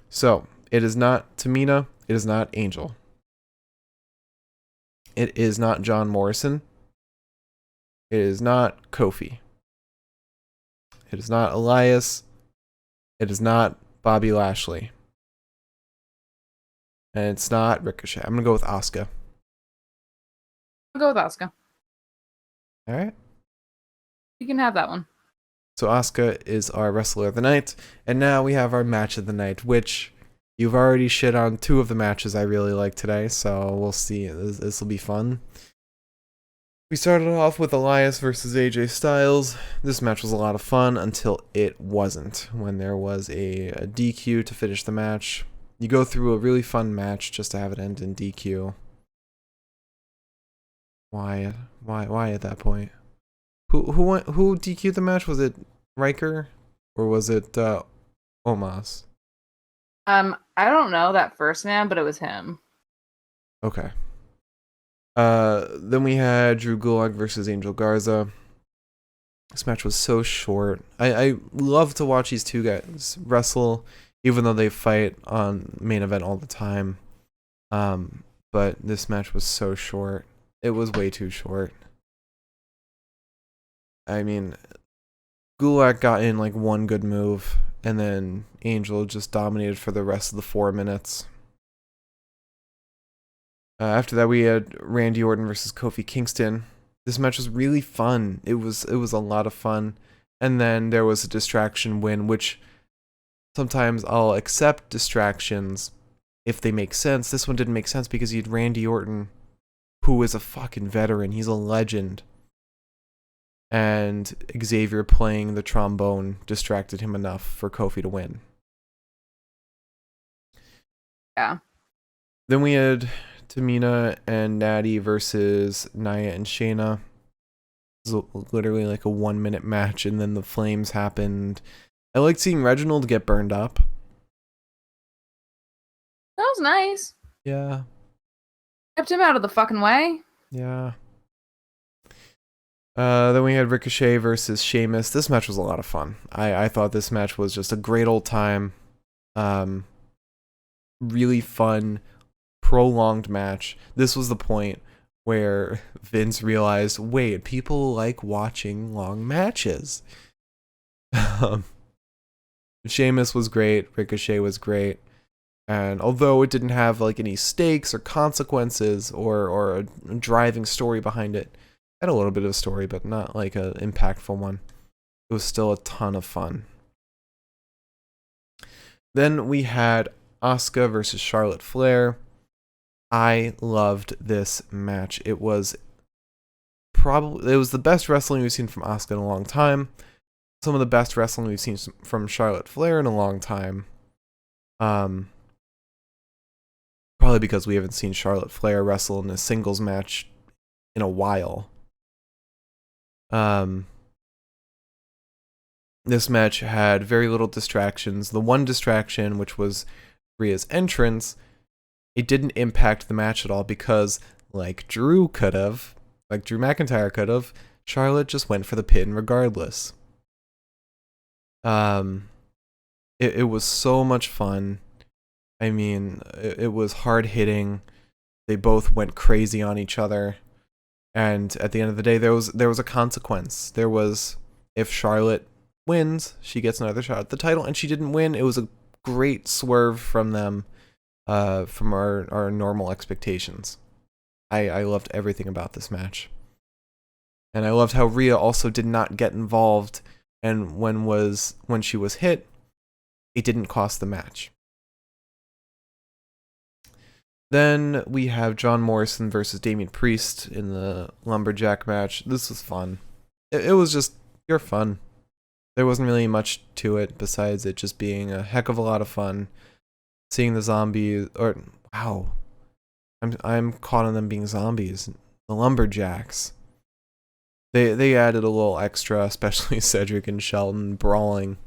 So, it is not Tamina. It is not Angel. It is not John Morrison. It is not Kofi. It is not Elias. It is not Bobby Lashley. And it's not Ricochet. I'm going to go with Asuka.
I'll go with Asuka.
Alright.
You can have that one.
So Asuka is our wrestler of the night. And now we have our match of the night, which you've already shit on 2 of the matches I really like today. So we'll see. This will be fun. We started off with Elias versus AJ Styles. This match was a lot of fun until it wasn't. When there was a DQ to finish the match. You go through a really fun match just to have it end in DQ. Why at that point? Who DQ'd the match? Was it Riker or was it Omos?
I don't know that first man, but it was him.
Okay. Then we had Drew Gulak versus Angel Garza. This match was so short. I love to watch these two guys wrestle, even though they fight on main event all the time. But this match was so short. It was way too short. I mean, Gulak got in like one good move, and then Angel just dominated for the rest of the 4 minutes. After that, we had Randy Orton versus Kofi Kingston. This match was really fun. It was a lot of fun. And then there was a distraction win, which sometimes I'll accept distractions if they make sense. This one didn't make sense because he had Randy Orton, who is a fucking veteran. He's a legend. And Xavier playing the trombone distracted him enough for Kofi to win.
Yeah.
Then we had Tamina and Natty versus Nia and Shayna. It was literally like a 1-minute match, and then the flames happened. I liked seeing Reginald get burned up.
That was nice.
Yeah.
Kept him out of the fucking way.
Yeah. Then we had Ricochet versus Sheamus. This match was a lot of fun. I thought this match was just a great old time. Really fun, prolonged match. This was the point where Vince realized, wait, people like watching long matches. Sheamus was great. Ricochet was great. And although it didn't have like any stakes or consequences or a driving story behind it, had a little bit of a story, but not like an impactful one. It was still a ton of fun. Then we had Asuka versus Charlotte Flair. I loved this match. It was the best wrestling we've seen from Asuka in a long time. Some of the best wrestling we've seen from Charlotte Flair in a long time. Probably because we haven't seen Charlotte Flair wrestle in a singles match in a while. This match had very little distractions. The one distraction, which was Rhea's entrance, it didn't impact the match at all because, like Drew McIntyre could have, Charlotte just went for the pin regardless. It was so much fun. I mean, it was hard hitting. They both went crazy on each other. And at the end of the day, there was a consequence. There was, if Charlotte wins, she gets another shot at the title, and she didn't win. It was a great swerve from them, from our normal expectations. I loved everything about this match. And I loved how Rhea also did not get involved, and when she was hit, it didn't cost the match. Then we have John Morrison versus Damian Priest in the Lumberjack match. This was fun. It was just pure fun. There wasn't really much to it besides it just being a heck of a lot of fun. Seeing the zombies, or wow, I'm caught on them being zombies. The Lumberjacks. They added a little extra, especially Cedric and Shelton brawling.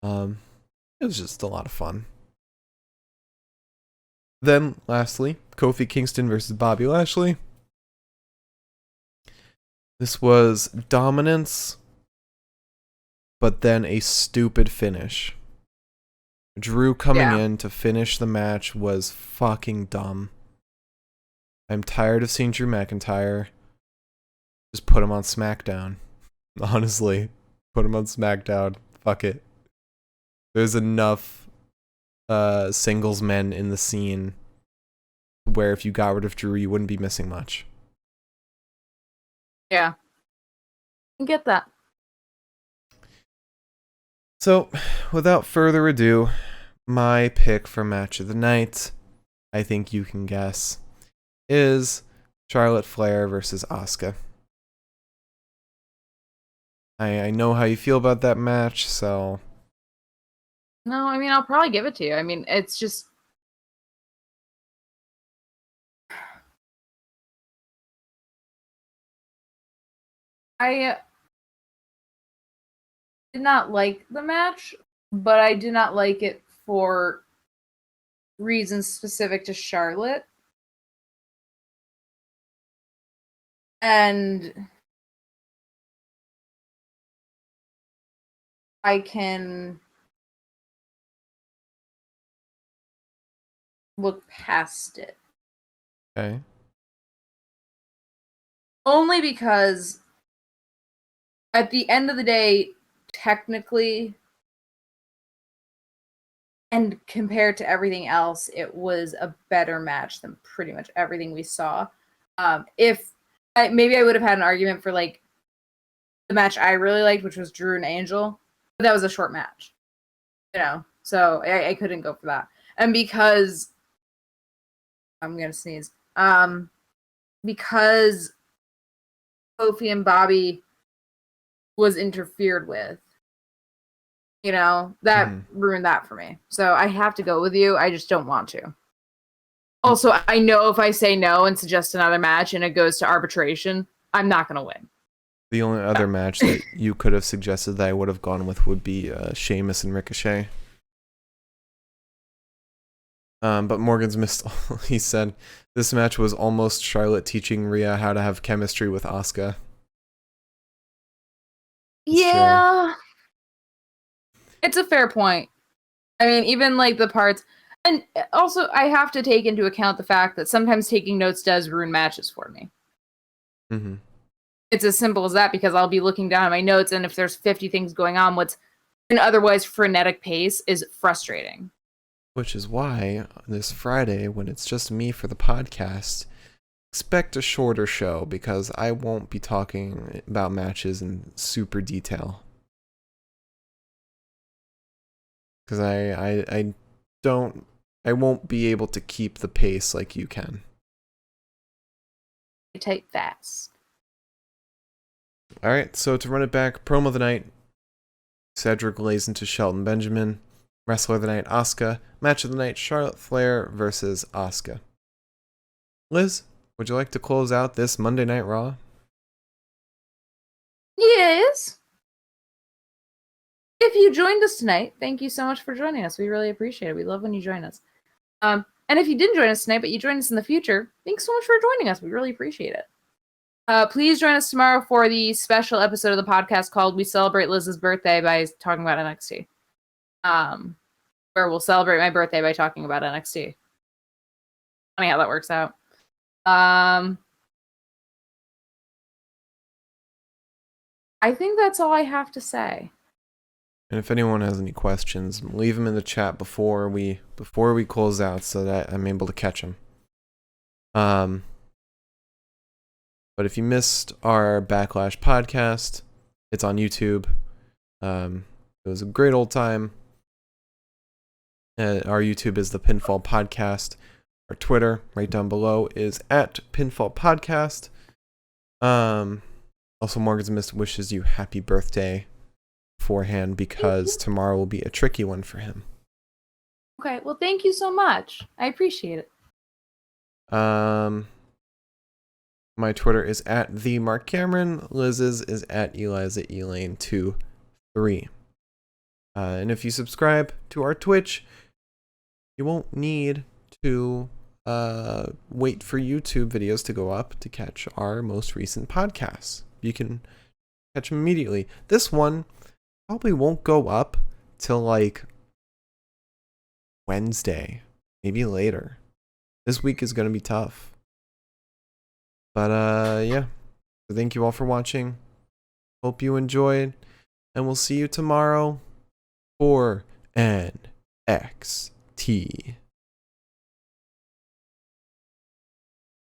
It was just a lot of fun. Then, lastly, Kofi Kingston versus Bobby Lashley. This was dominance, but then a stupid finish. Drew coming in to finish the match was fucking dumb. I'm tired of seeing Drew McIntyre. Just put him on SmackDown. Honestly, put him on SmackDown. Fuck it. There's enough singles men in the scene where if you got rid of Drew, you wouldn't be missing much.
Yeah. I get that.
So, without further ado, my pick for match of the night, I think you can guess, is Charlotte Flair versus Asuka. I know how you feel about that match, so...
No, I mean, I'll probably give it to you. I mean, it's just... I did not like the match, but I did not like it for reasons specific to Charlotte. And I can look past it.
Okay.
Only because at the end of the day, technically, and compared to everything else, it was a better match than pretty much everything we saw. Maybe I would have had an argument for like the match I really liked, which was Drew and Angel, but that was a short match, so I couldn't go for that. And because I'm gonna sneeze, because Kofi and Bobby was interfered with, that ruined that for me. So I have to go with you. I just don't want to. Also, I know if I say no and suggest another match and it goes to arbitration, I'm not going to win.
The only other match that you could have suggested that I would have gone with would be Sheamus and Ricochet. But Morgan's missed. He said this match was almost Charlotte teaching Rhea how to have chemistry with Asuka.
Yeah, it's a fair point. I mean, even like the parts, and also I have to take into account the fact that sometimes taking notes does ruin matches for me.
Mm-hmm.
It's as simple as that, because I'll be looking down at my notes, and if there's 50 things going on, what's an otherwise frenetic pace is frustrating.
Which is why this Friday, when it's just me for the podcast, expect a shorter show, because I won't be talking about matches in super detail. Because I won't be able to keep the pace like you can.
I type fast.
Alright, so to run it back, promo of the night, Cedric lays into Shelton Benjamin. Wrestler of the night, Asuka. Match of the night, Charlotte Flair versus Asuka. Liz, would you like to close out this Monday Night Raw?
Yes. If you joined us tonight, thank you so much for joining us. We really appreciate it. We love when you join us. And if you didn't join us tonight, but you joined us in the future, thanks so much for joining us. We really appreciate it. Please join us tomorrow for the special episode of the podcast called We Celebrate Liz's Birthday by talking about NXT. Where we'll celebrate my birthday by talking about NXT. Funny how that works out. I think that's all I have to say.
And if anyone has any questions, leave them in the chat before we close out so that I'm able to catch them. But if you missed our Backlash podcast, it's on YouTube. It was a great old time. Our YouTube is the Pinfall Podcast. Our Twitter, right down below, is at Pinfall Podcast. Also, Morgan's Mist wishes you happy birthday beforehand because tomorrow will be a tricky one for him.
Okay, well, thank you so much. I appreciate it.
My Twitter is at the Mark Cameron. Liz's is at Eliza Elaine23. And if you subscribe to our Twitch, you won't need to wait for YouTube videos to go up to catch our most recent podcasts. You can catch them immediately. This one probably won't go up till like Wednesday, maybe later. This week is going to be tough. But yeah. So thank you all for watching. Hope you enjoyed. And we'll see you tomorrow for NXT.